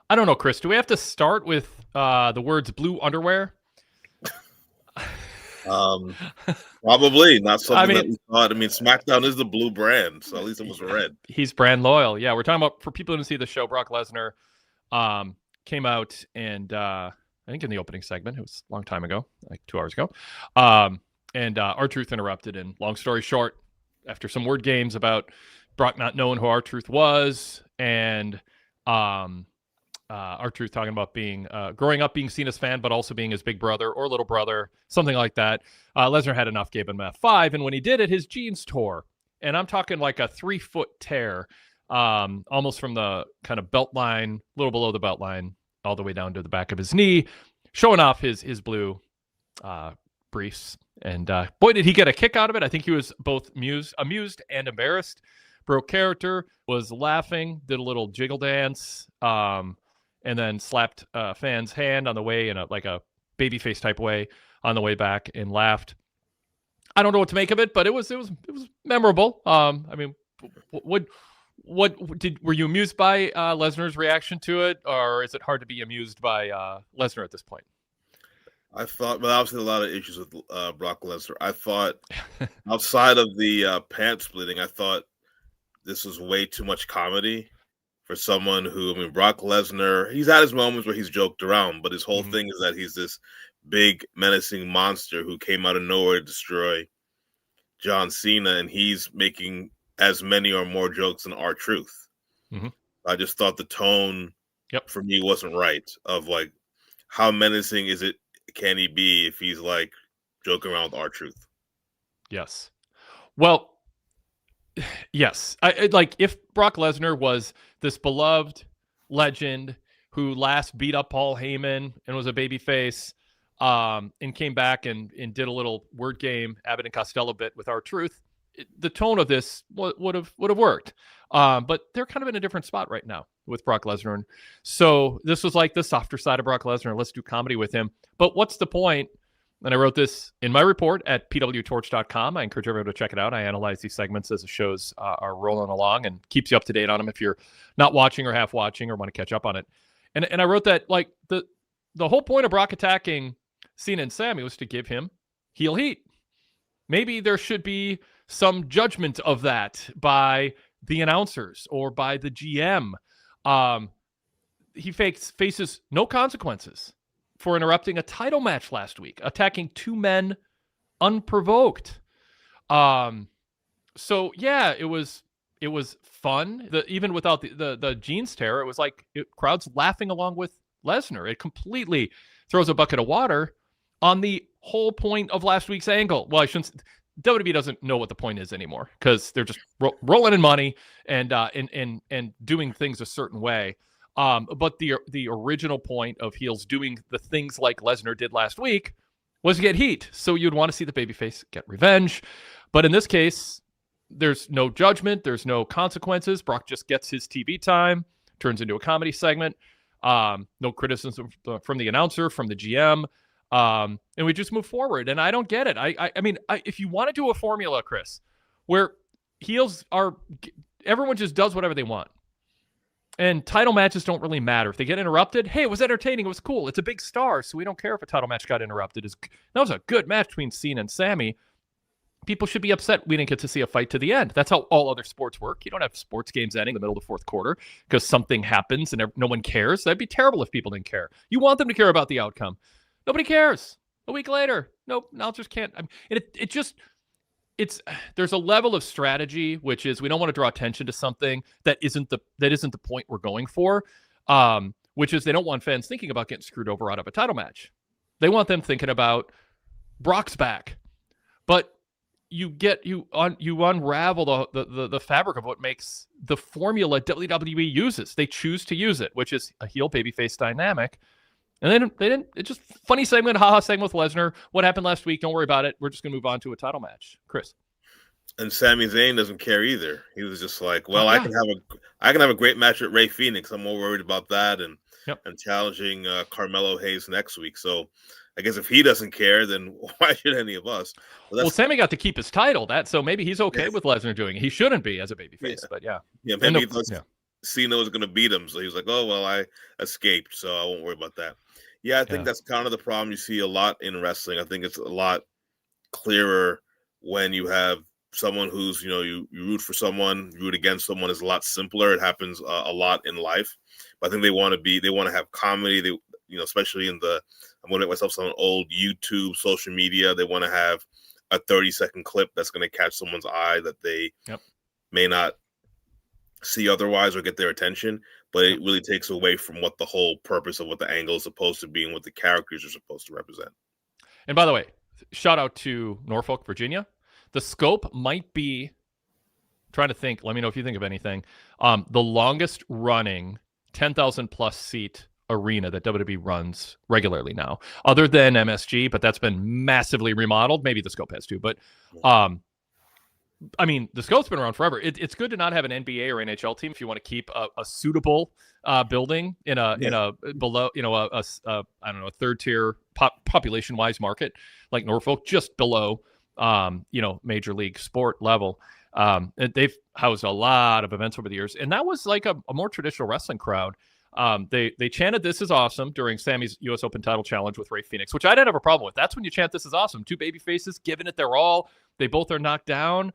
I don't know, Chris. Do we have to start with the words blue underwear? Probably not something I that mean, we thought. I mean, SmackDown is the blue brand, so at least it was red. he's brand loyal. Yeah, we're talking about, for people who didn't see the show, Brock Lesnar came out and I think in the opening segment, it was a long time ago, like 2 hours ago, and R-Truth interrupted. And long story short, after some word games about Brock not knowing who R-Truth was, and R-Truth talking about being growing up being Cena's fan, but also being his big brother or little brother, something like that. Lesnar had enough, gave him F5, and when he did it, his jeans tore. And I'm talking like a 3-foot tear, almost from the kind of belt line, a little below the belt line, all the way down to the back of his knee, showing off his blue briefs. And boy, did he get a kick out of it. I think he was both amused and embarrassed. Broke character, was laughing, did a little jiggle dance, and then slapped a fan's hand on the way in a babyface type way on the way back, and laughed. I don't know what to make of it, but it was memorable. I mean, were you amused by Lesnar's reaction to it, or is it hard to be amused by Lesnar at this point? I thought, well, obviously a lot of issues with Brock Lesnar. I thought, outside of the pants splitting, I thought this was way too much comedy for someone who, I mean, Brock Lesnar, he's had his moments where he's joked around, but his whole thing is that he's this big, menacing monster who came out of nowhere to destroy John Cena, and he's making as many or more jokes than R-Truth. I just thought the tone for me wasn't right, of like, how menacing can he be if he's like joking around with R-Truth? Yes. Well, yes. I like, if Brock Lesnar was this beloved legend who last beat up Paul Heyman and was a babyface, and came back and did a little word game, Abbott and Costello bit with R-Truth, the tone of this would have worked. But they're kind of in a different spot right now with Brock Lesnar. And so this was like the softer side of Brock Lesnar. Let's do comedy with him. But what's the point? And I wrote this in my report at PWTorch.com. I encourage everyone to check it out. I analyze these segments as the shows are rolling along, and keeps you up to date on them if you're not watching or half watching or want to catch up on it. And I wrote that, like, the whole point of Brock attacking Cena and Sammy was to give him heel heat. Maybe there should be some judgment of that by the announcers or by the GM. He faces no consequences for interrupting a title match last week, attacking two men unprovoked. So yeah, it was fun. Even without the jeans tear, it was like crowds laughing along with Lesnar. It completely throws a bucket of water on the whole point of last week's angle. Well, I shouldn't. WWE doesn't know what the point is anymore, because they're just rolling in money and doing things a certain way. But the original point of heels doing the things like Lesnar did last week was to get heat. So you'd want to see the babyface get revenge. But in this case, there's no judgment. There's no consequences. Brock just gets his TV time, turns into a comedy segment. No criticism from the announcer, from the GM. And we just move forward. And I don't get it. I mean, if you want to do a formula, Chris, where heels everyone just does whatever they want, and title matches don't really matter. If they get interrupted, hey, it was entertaining. It was cool. It's a big star, so we don't care if a title match got interrupted. That was a good match between Cena and Sammy. People should be upset we didn't get to see a fight to the end. That's how all other sports work. You don't have sports games ending in the middle of the fourth quarter because something happens and no one cares. That'd be terrible if people didn't care. You want them to care about the outcome. Nobody cares. A week later, nope, announcers can't. I mean, there's a level of strategy, which is we don't want to draw attention to something that isn't the point we're going for, which is they don't want fans thinking about getting screwed over out of a title match. They want them thinking about Brock's back. But you unravel the fabric of what makes the formula WWE uses. They choose to use it, which is a heel babyface dynamic. And they didn't. It's just funny segment, haha segment with Lesnar. What happened last week? Don't worry about it. We're just going to move on to a title match. Chris. And Sami Zayn doesn't care either. He was just like, well, I can have a great match at Ray Phoenix. I'm more worried about that and challenging Carmelo Hayes next week. So I guess if he doesn't care, then why should any of us? Well, Sami got to keep his title. So maybe he's okay with Lesnar doing it. He shouldn't be as a babyface, but yeah. Yeah, maybe he does. Yeah. Cena was going to beat him. So he was like, oh, well, I escaped, so I won't worry about that. Yeah, I think that's kind of the problem you see a lot in wrestling. I think it's a lot clearer when you have someone who's, you root for someone, root against someone is a lot simpler. It happens a lot in life. But I think they want to have comedy. They, especially I'm going to make myself sound old, YouTube, social media. They want to have a 30-second clip that's going to catch someone's eye that they may not see otherwise or get their attention, but it really takes away from what the whole purpose of what the angle is supposed to be and what the characters are supposed to represent. And by the way, shout out to Norfolk, Virginia. The scope might be, trying to think, let me know if you think of anything, the longest running 10,000 plus seat arena that WWE runs regularly now, other than MSG, but that's been massively remodeled. Maybe the scope has too, but I mean, the scope's been around forever. It's good to not have an NBA or NHL team if you want to keep a suitable building in a below, I don't know, a third tier population wise market like Norfolk, just below, major league sport level. They've housed a lot of events over the years, and that was like a more traditional wrestling crowd. They chanted "This is awesome" during Sammy's U.S. Open title challenge with Rey Fenix, which I didn't have a problem with. That's when you chant "This is awesome." Two baby faces giving it their all. They both are knocked down.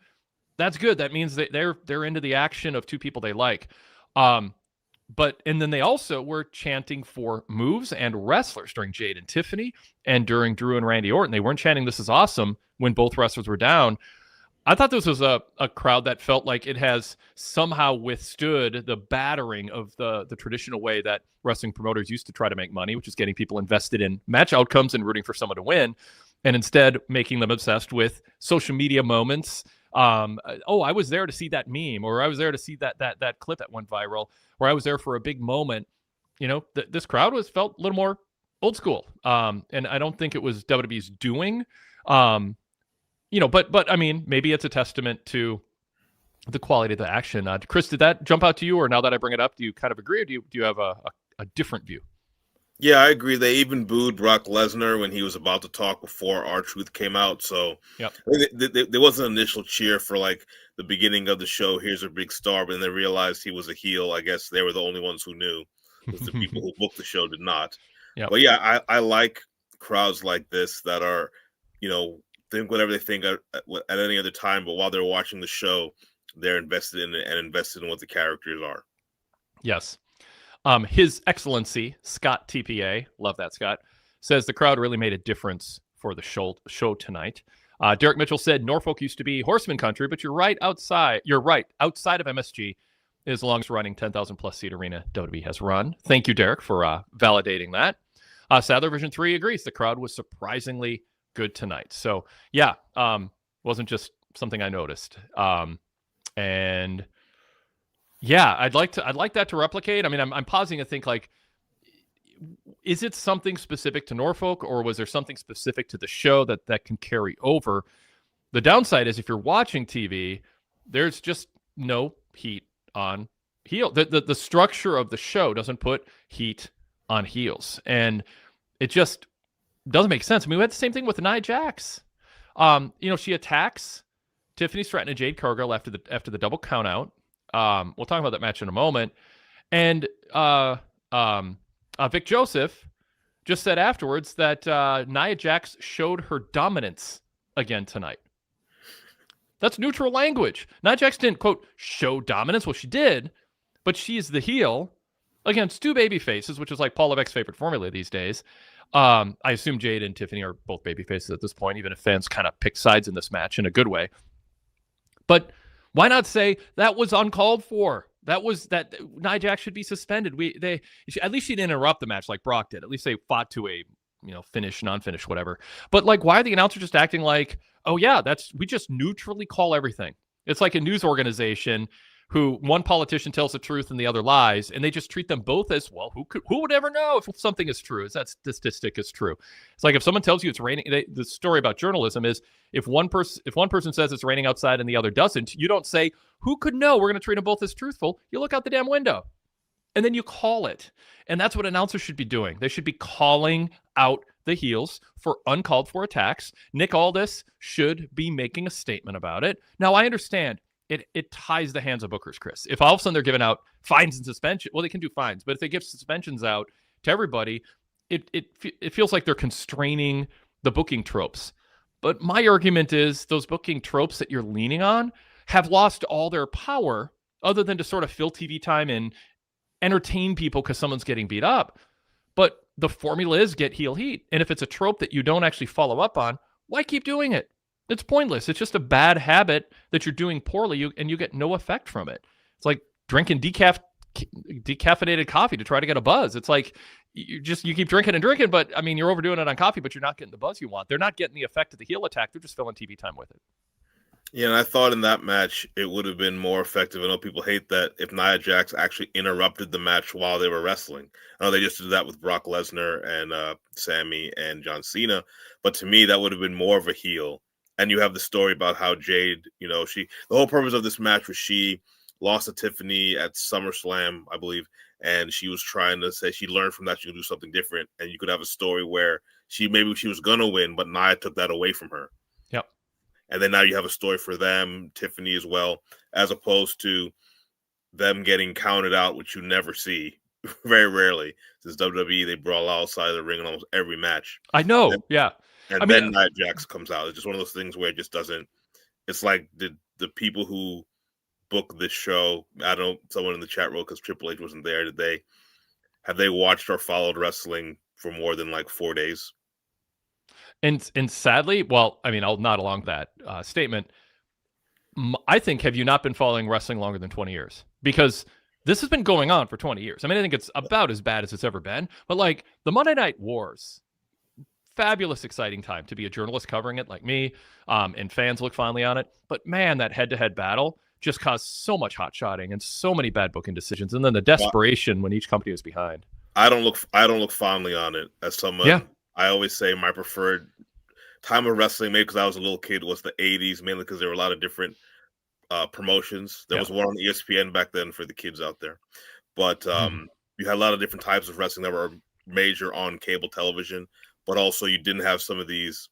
That's good. That means they're into the action of two people they like. And then they also were chanting for moves and wrestlers during Jade and Tiffany and during Drew and Randy Orton. They weren't chanting "This is awesome" when both wrestlers were down. I thought this was a crowd that felt like it has somehow withstood the battering of the traditional way that wrestling promoters used to try to make money, which is getting people invested in match outcomes and rooting for someone to win, and instead making them obsessed with social media moments. I was there to see that meme, or I was there to see that clip that went viral, or I was there for a big moment. This crowd felt a little more old school. And I don't think it was WWE's doing. But I mean, maybe it's a testament to the quality of the action. Chris, did that jump out to you, or now that I bring it up, do you kind of agree, or do you have a different view? Yeah, I agree. They even booed Brock Lesnar when he was about to talk before R-Truth came out. So there was an initial cheer for like the beginning of the show. Here's a big star, but then they realized he was a heel. I guess they were the only ones who knew, because the people who booked the show did not. Yep. But yeah, I like crowds like this that are, think whatever they think at any other time, but while they're watching the show, they're invested in it and invested in what the characters are. Yes. His Excellency, Scott TPA, love that, Scott, says the crowd really made a difference for the show tonight. Derek Mitchell said Norfolk used to be horseman country, but you're right, outside of MSG is the longest running 10,000 plus seat arena WWE has run. Thank you, Derek, for validating that. Sadler Vision 3 agrees. The crowd was surprisingly good tonight. So yeah, wasn't just something I noticed. And yeah, I'd like that to replicate. I mean, I'm pausing to think, like, is it something specific to Norfolk, or was there something specific to the show that can carry over? The downside is if you're watching TV, there's just no heat on heel. The structure of the show doesn't put heat on heels, and it just doesn't make sense. I mean, we had the same thing with Nia Jax. She attacks Tiffany, Stratton, and Jade Cargill after the double count out. We'll talk about that match in a moment. And Vic Joseph just said afterwards that Nia Jax showed her dominance again tonight. That's neutral language. Nia Jax didn't, quote, show dominance. Well, she did, but she's the heel against two baby faces, which is like Paul Levesque's favorite formula these days. I assume Jade and Tiffany are both baby faces at this point, even if fans kind of pick sides in this match in a good way. But why not say that was uncalled for? That Nia Jax should be suspended. At least she didn't interrupt the match like Brock did. At least they fought to a finish, non-finish, whatever. But like, why are the announcers just acting like, oh yeah, we just neutrally call everything? It's like a news organization who one politician tells the truth and the other lies, and they just treat them both as, well, who would ever know if something is true? Is that statistic is true? It's like if someone tells you it's raining. The story about journalism is if one person says it's raining outside and the other doesn't, you don't say, who could know? We're going to treat them both as truthful. You look out the damn window, and then you call it. And that's what announcers should be doing. They should be calling out the heels for uncalled for attacks. Nick Aldis should be making a statement about it. Now, I understand it ties the hands of bookers, Chris. If all of a sudden they're giving out fines and suspension, well, they can do fines, but if they give suspensions out to everybody, it feels like they're constraining the booking tropes. But my argument is those booking tropes that you're leaning on have lost all their power other than to sort of fill TV time and entertain people because someone's getting beat up. But the formula is get heel heat. And if it's a trope that you don't actually follow up on, why keep doing it? It's pointless. It's just a bad habit that you're doing poorly, and you get no effect from it. It's like drinking decaffeinated coffee to try to get a buzz. It's like you keep drinking and drinking, but I mean, you're overdoing it on coffee, but you're not getting the buzz you want. They're not getting the effect of the heel attack. They're just filling TV time with it. Yeah, and I thought in that match it would have been more effective. I know people hate that if Nia Jax actually interrupted the match while they were wrestling. I know they just did that with Brock Lesnar and Sammy and John Cena, but to me that would have been more of a heel. And you have the story about how Jade, the whole purpose of this match was she lost to Tiffany at SummerSlam, I believe, and she was trying to say she learned from that she could do something different, and you could have a story where she was going to win, but Nia took that away from her. Yep. And then now you have a story for them, Tiffany as well, as opposed to them getting counted out, which you never see very rarely. Since WWE, they brawl outside of the ring in almost every match. I know, yeah. And then Nia Jax comes out. It's just one of those things where it just doesn't. It's like the people who book this show. I don't know, someone in the chat room, because Triple H wasn't there. Have they watched or followed wrestling for more than like 4 days? And sadly, well, I mean, I'll nod along that statement. I think, have you not been following wrestling longer than 20 years? Because this has been going on for 20 years. I mean, I think it's about as bad as it's ever been. But like the Monday Night Wars. Fabulous, exciting time to be a journalist covering it like me, and fans look fondly on it. But man, that head-to-head battle just caused so much hot-shotting and so many bad booking decisions, and then the desperation when each company was behind. I don't look fondly on it as someone. Yeah. I always say my preferred time of wrestling, maybe because I was a little kid, was the 80s, mainly because there were a lot of different promotions. There was one on ESPN back then for the kids out there, but you had a lot of different types of wrestling that were major on cable television. But also you didn't have some of these,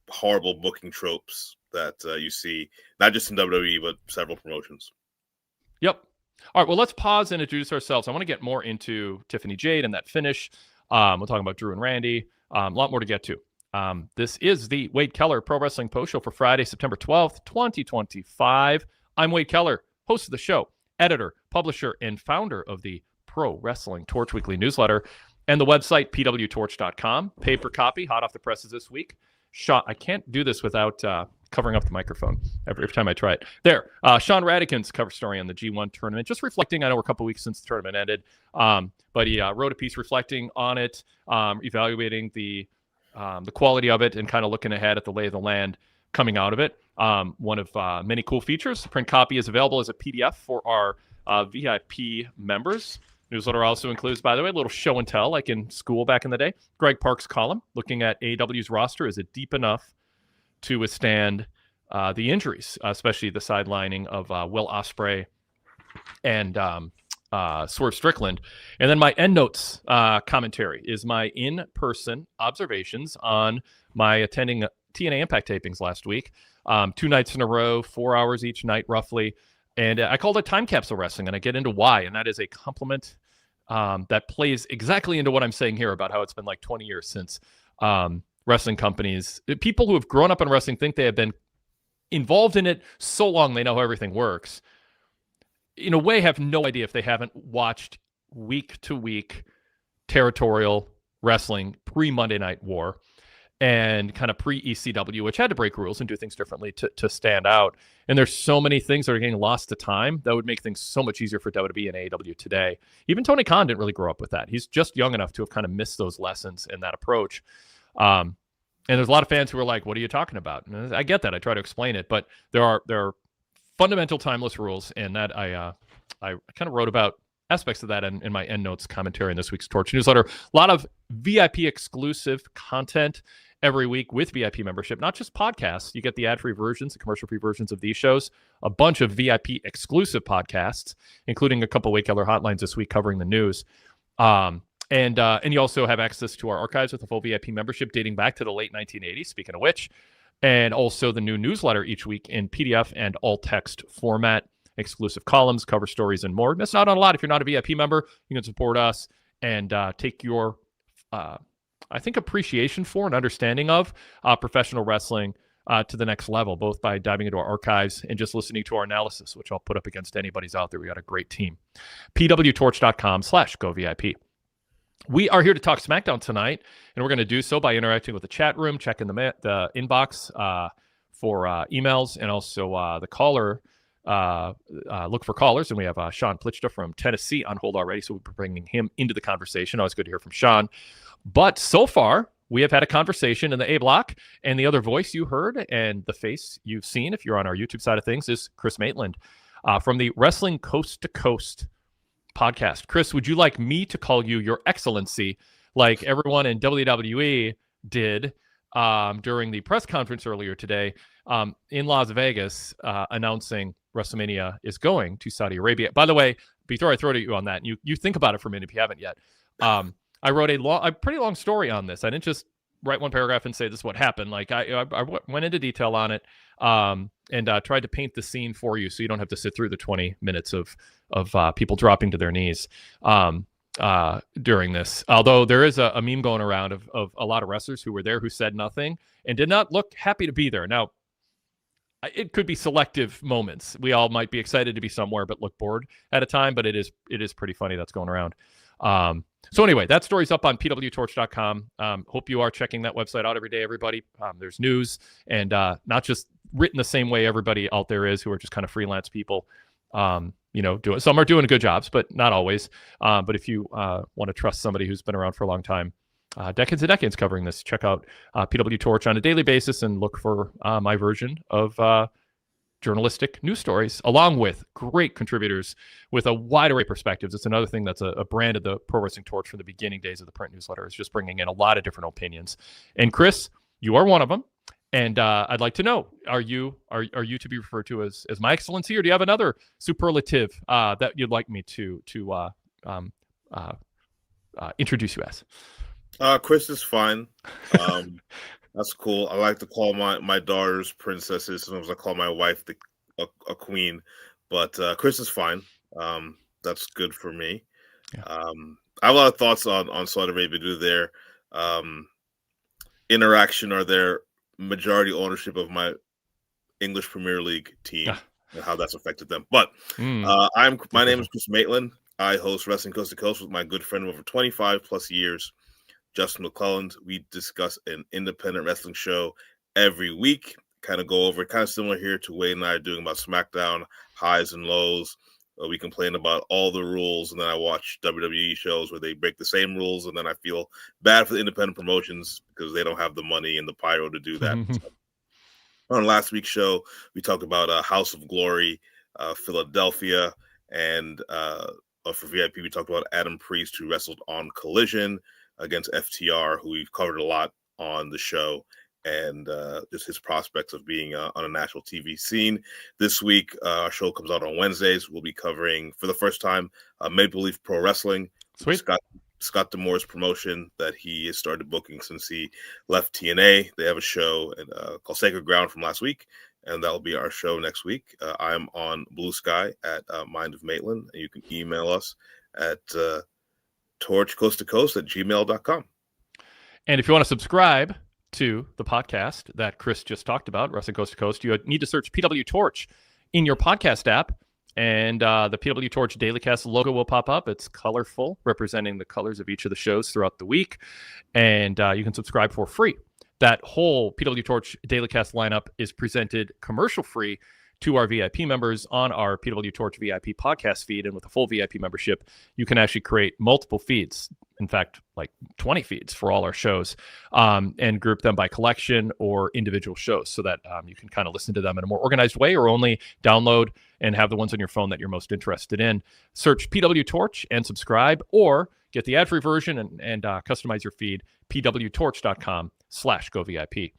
horrible booking tropes that you see, not just in WWE, but several promotions. Yep. All right, well, let's pause and introduce ourselves. I want to get more into Tiffany Jade and that finish. We'll talk about Drew and Randy. A lot more to get to. This is the Wade Keller Pro Wrestling Post Show for Friday, September 12th, 2025. I'm Wade Keller, host of the show, editor, publisher, and founder of the Pro Wrestling Torch Weekly newsletter. And the website, PWTorch.com. Paper copy, hot off the presses this week. I can't do this without covering up the microphone every time I try it. There, Sean Radican's cover story on the G1 tournament, just reflecting. I know we're a couple weeks since the tournament ended, but he wrote a piece reflecting on it, evaluating the quality of it, and kind of looking ahead at the lay of the land coming out of it. One of many cool features. The print copy is available as a PDF for our VIP members. Newsletter also includes, by the way, a little show and tell, like in school back in the day. Greg Park's column, looking at AEW's roster. Is it deep enough to withstand the injuries, especially the sidelining of Will Ospreay and Swerve Strickland? And then my endnotes commentary is my in-person observations on my attending TNA Impact tapings last week. 2 nights in a row, 4 hours each night, roughly. And I called it time capsule wrestling, and I get into why. And that is a compliment that plays exactly into what I'm saying here about how it's been like 20 years since wrestling companies, people who have grown up in wrestling, think they have been involved in it so long they know how everything works. In a way, have no idea if they haven't watched week to week territorial wrestling pre-Monday Night War and kind of pre-ECW, which had to break rules and do things differently to stand out. And there's so many things that are getting lost to time that would make things so much easier for WWE and AEW today. Even Tony Khan didn't really grow up with that. He's just young enough to have kind of missed those lessons and that approach. And there's a lot of fans who are like, what are you talking about? And I get that. I try to explain it, but there are fundamental timeless rules, and that I kind of wrote about aspects of that in my endnotes commentary in this week's Torch newsletter. A lot of VIP exclusive content every week with VIP membership, not just podcasts. You get the ad-free versions, the commercial-free versions of these shows, a bunch of VIP exclusive podcasts, including a couple Wade Keller hotlines this week covering the news. And you also have access to our archives with a full VIP membership dating back to the late 1980s. Speaking of which, and also the new newsletter each week in PDF and all text format, exclusive columns, cover stories, and more. That's not a lot. If you're not a VIP member, you can support us and take your, I think, appreciation for and understanding of professional wrestling to the next level, both by diving into our archives and just listening to our analysis, which I'll put up against anybody's out there. We got a great team. PWTorch.com/GoVIP. We are here to talk SmackDown tonight, and we're going to do so by interacting with the chat room, checking the inbox for emails, and also the caller. Look for callers, and we have Sean Plichta from Tennessee on hold already, so we'll be bringing him into the conversation. Always good to hear from Sean. But so far, we have had a conversation in the A block, and the other voice you heard and the face you've seen, if you're on our YouTube side of things, is Chris Maitland from the Wrestling Coast to Coast podcast. Chris, would you like me to call you Your Excellency like everyone in WWE did during the press conference earlier today in Las Vegas announcing WrestleMania is going to Saudi Arabia? By the way, before I throw it at you on that, you think about it for a minute if you haven't yet. I wrote a pretty long story on this. I didn't just write one paragraph and say this is what happened. Like I went into detail on it and tried to paint the scene for you so you don't have to sit through the 20 minutes of people dropping to their knees during this. Although there is a meme going around of a lot of wrestlers who were there who said nothing and did not look happy to be there. Now, it could be selective moments. We all might be excited to be somewhere but look bored at a time, but it is pretty funny that's going around. So anyway, that story's up on PWTorch.com. Hope you are checking that website out every day, everybody. There's news and not just written the same way everybody out there is who are just kind of freelance people. Some are doing good jobs, but not always. But if you want to trust somebody who's been around for a long time, decades and decades covering this, check out PW Torch on a daily basis and look for my version of journalistic news stories, along with great contributors with a wide array of perspectives. It's another thing that's a brand of the Pro Wrestling Torch from the beginning days of the print newsletter, is just bringing in a lot of different opinions. And Chris, you are one of them. And I'd like to know, are you to be referred to as My Excellency, or do you have another superlative that you'd like me to introduce you as? Chris is fine. That's cool. I like to call my daughters princesses. Sometimes I call my wife a queen, but Chris is fine. That's good for me. Yeah. I have a lot of thoughts on Saudi Arabia due to their interaction or their majority ownership of my English Premier League team and how that's affected them. But my name is Chris Maitland. I host Wrestling Coast to Coast with my good friend of over 25 plus years, Justin McClelland. We discuss an independent wrestling show every week, kind of similar here to Wade and I are doing about SmackDown, highs and lows. We complain about all the rules, and then I watch WWE shows where they break the same rules, and then I feel bad for the independent promotions because they don't have the money and the pyro to do that. So, on last week's show, we talked about House of Glory, Philadelphia, and for VIP, we talked about Adam Priest, who wrestled on Collision against FTR, who we've covered a lot on the show, and just his prospects of being on a national TV scene. This week, our show comes out on Wednesdays. We'll be covering, for the first time, Maple Leaf Pro Wrestling. Sweet. Scott D'Amore's promotion that he has started booking since he left TNA. They have a show called Sacred Ground from last week, and that will be our show next week. I am on Blue Sky at Mind of Maitland, and you can email us at torchcoasttocoast@gmail.com. And if you want to subscribe to the podcast that Chris just talked about, Wrestling Coast to Coast, you need to search PW Torch in your podcast app, and the PW Torch Dailycast logo will pop up. It's colorful, representing the colors of each of the shows throughout the week, and you can subscribe for free. That whole PW Torch Dailycast lineup is presented commercial-free to our VIP members on our PW Torch VIP podcast feed. And with a full VIP membership, you can actually create multiple feeds. In fact, like 20 feeds for all our shows, and group them by collection or individual shows so that you can kind of listen to them in a more organized way, or only download and have the ones on your phone that you're most interested in. Search PW Torch and subscribe, or get the ad-free version and customize your feed, pwtorch.com/govip.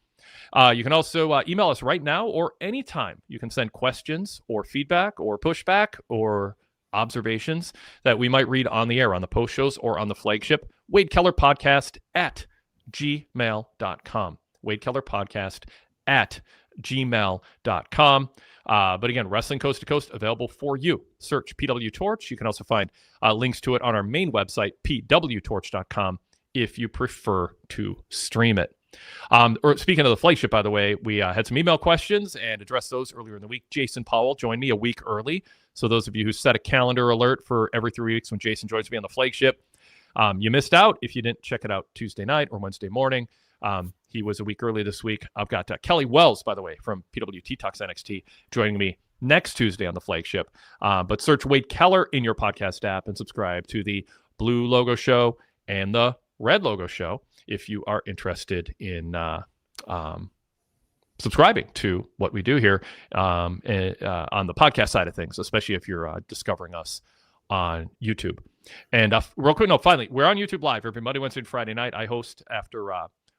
You can also email us right now or anytime. You can send questions or feedback or pushback or observations that we might read on the air, on the post shows, or on the flagship Wade Keller podcast at gmail.com. Wade Keller podcast at gmail.com. But again, Wrestling Coast to Coast, available for you. Search PWTorch. You can also find links to it on our main website, pwtorch.com, if you prefer to stream it. Or speaking of the flagship, by the way, we had some email questions and addressed those earlier in the week. Jason Powell joined me a week early. So those of you who set a calendar alert for every 3 weeks when Jason joins me on the flagship, you missed out if you didn't check it out Tuesday night or Wednesday morning. He was a week early this week. I've got Kelly Wells, by the way, from PWTorch NXT, joining me next Tuesday on the flagship. But search Wade Keller in your podcast app and subscribe to the blue logo show and the red logo show if you are interested in subscribing to what we do here on the podcast side of things, especially if you're discovering us on YouTube. And real quick, finally, we're on YouTube Live every Monday, Wednesday, and Friday night. I host after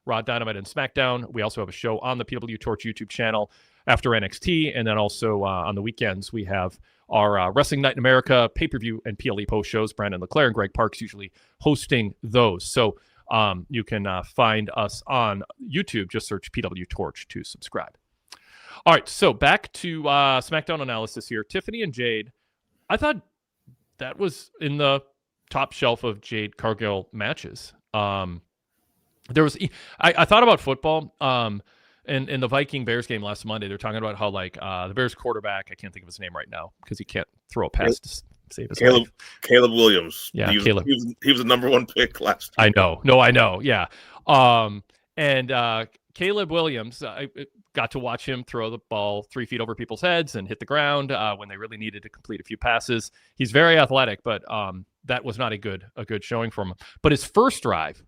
Raw, Dynamite, and SmackDown. We also have a show on the PWTorch YouTube channel after NXT, and then also on the weekends we have our Wrestling Night in America pay-per-view and PLE post shows. Brandon LeClaire and Greg Parks usually hosting those. So you can find us on YouTube. Just search PWTorch to subscribe. All right, so back to SmackDown analysis here. Tiffany and Jade, I thought that was in the top shelf of Jade Cargill matches. There was, I thought about football. In the Viking Bears game last Monday, they're talking about how the Bears quarterback, I can't think of his name right now because he can't throw a pass to save his life. Caleb Williams. Yeah, Caleb. He was the number one pick last year. I know. No, I know. Yeah. And Caleb Williams, I got to watch him throw the ball 3 feet over people's heads and hit the ground when they really needed to complete a few passes. He's very athletic, but that was not a good showing from him. But his first drive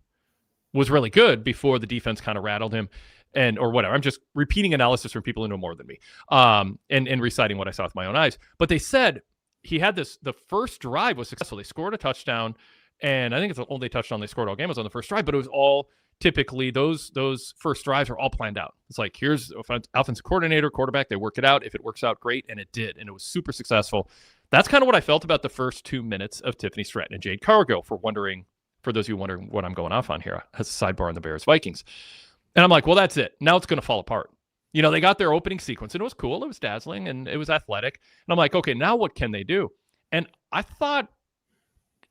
was really good before the defense kind of rattled him or whatever. I'm just repeating analysis from people who know more than me and reciting what I saw with my own eyes. But they said he had the first drive was successful. They scored a touchdown, and I think it's the only touchdown they scored all game was on the first drive, but it was all typically those first drives are all planned out. It's like, here's offensive coordinator, quarterback, they work it out. If it works out, great, and it did, and it was super successful. That's kind of what I felt about the first 2 minutes of Tiffany Stratton and Jade Cargill, for those of you wondering what I'm going off on here as a sidebar on the Bears-Vikings. And I'm like, well, that's it. Now it's going to fall apart. You know, they got their opening sequence, and it was cool. It was dazzling, and it was athletic. And I'm like, okay, now what can they do? And I thought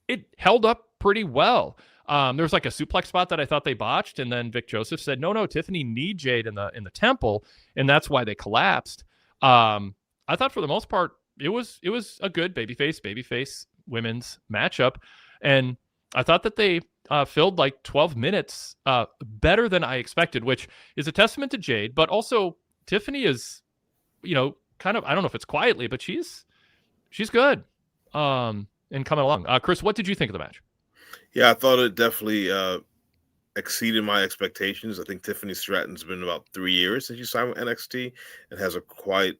it held up pretty well. There was like a suplex spot that I thought they botched, and then Vic Joseph said, no, Tiffany need Jade in the temple, and that's why they collapsed. I thought for the most part, it was a good babyface women's matchup, and I thought that they filled like 12 minutes better than I expected, which is a testament to Jade, but also Tiffany is, kind of, I don't know if it's quietly, but she's good and coming along. Chris, what did you think of the match? Yeah, I thought it definitely exceeded my expectations. I think Tiffany Stratton's been about 3 years since she signed with NXT and has a quite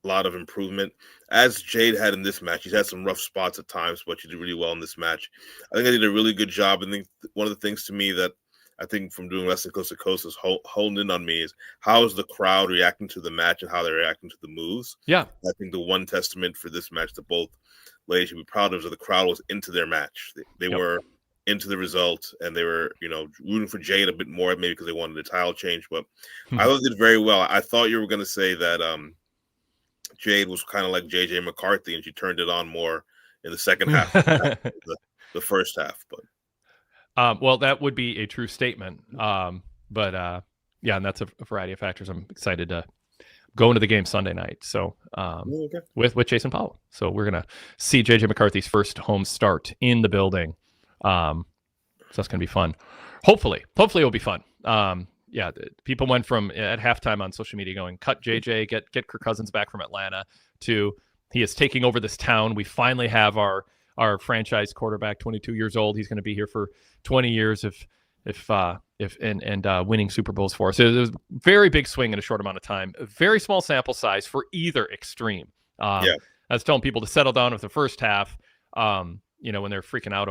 lot of improvement. As Jade had in this match, she's had some rough spots at times, but she did really well in this match. I think I did a really good job. And one of the things to me that I think from doing Wrestling Coast to Coast is honed in on me is how is the crowd reacting to the match and how they're reacting to the moves. Yeah. I think the one testament for this match that both ladies should be proud of is that the crowd was into their match. They were into the result, and they were, rooting for Jade a bit more, maybe because they wanted a title change. But I thought they did very well. I thought you were going to say that Jade was kind of like JJ McCarthy, and she turned it on more in the second half than the first half. But well, that would be a true statement. But and that's a variety of factors. I'm excited to go into the game Sunday night. So with Jason Powell. So we're gonna see JJ McCarthy's first home start in the building. So that's gonna be fun. Hopefully it'll be fun. People went from at halftime on social media going, cut JJ, get Kirk Cousins back from Atlanta, to he is taking over this town. We finally have our franchise quarterback, 22 years old. He's going to be here for 20 years if winning Super Bowls for us. So it was a very big swing in a short amount of time. A very small sample size for either extreme. I was telling people to settle down with the first half. When they're freaking out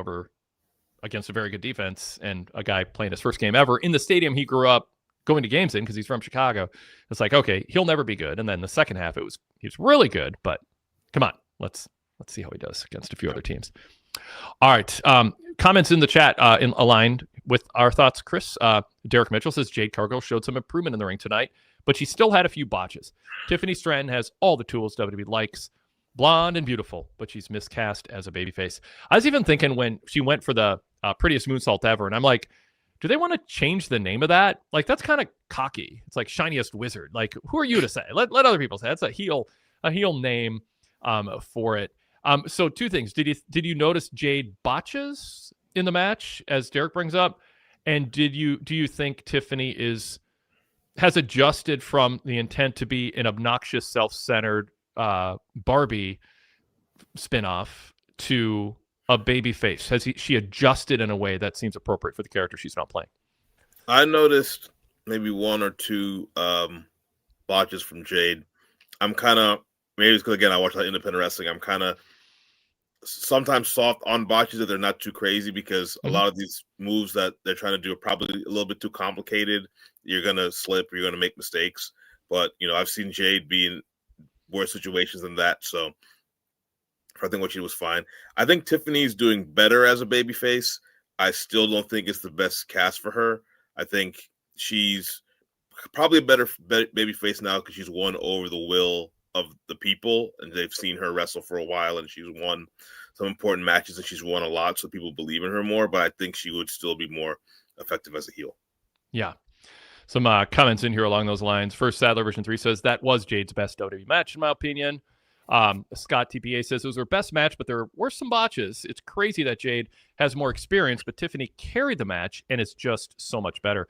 against a very good defense and a guy playing his first game ever in the stadium he grew up going to games in because he's from Chicago. It's like, okay, he'll never be good. And then the second half, he was really good, but come on, let's see how he does against a few other teams. All right. Comments in the chat aligned with our thoughts, Chris. Derek Mitchell says Jade Cargill showed some improvement in the ring tonight, but she still had a few botches. Tiffany Stratton has all the tools WWE likes. Blonde and beautiful, but she's miscast as a babyface. I was even thinking when she went for the prettiest moonsault ever, and I'm like, do they want to change the name of that? Like, that's kind of cocky. It's like shiniest wizard. Like, who are you to say? Let other people say. That's a heel name for it. So two things. Did you notice Jade botches in the match, as Derek brings up? And do you think Tiffany has adjusted from the intent to be an obnoxious, self-centered Barbie spinoff to a baby face? Has she adjusted in a way that seems appropriate for the character she's not playing? I noticed maybe one or two botches from Jade. I'm kind of, maybe it's because, again, I watch a lot of independent wrestling. I'm kind of sometimes soft on botches that they're not too crazy, because a lot of these moves that they're trying to do are probably a little bit too complicated. You're going to slip, you're going to make mistakes. But, I've seen Jade be in worse situations than that. So I think what she was fine. I think Tiffany's doing better as a babyface. I still don't think it's the best cast for her. I think she's probably a better babyface now because she's won over the will of the people, and they've seen her wrestle for a while, and she's won some important matches, and she's won a lot, so people believe in her more. But I think she would still be more effective as a heel. Yeah. Some comments in here along those lines. First, Sadler version 3 says that was Jade's best WWE match, in my opinion. Scott TPA says it was her best match, but there were some botches. It's crazy that Jade has more experience, but Tiffany carried the match, and it's just so much better.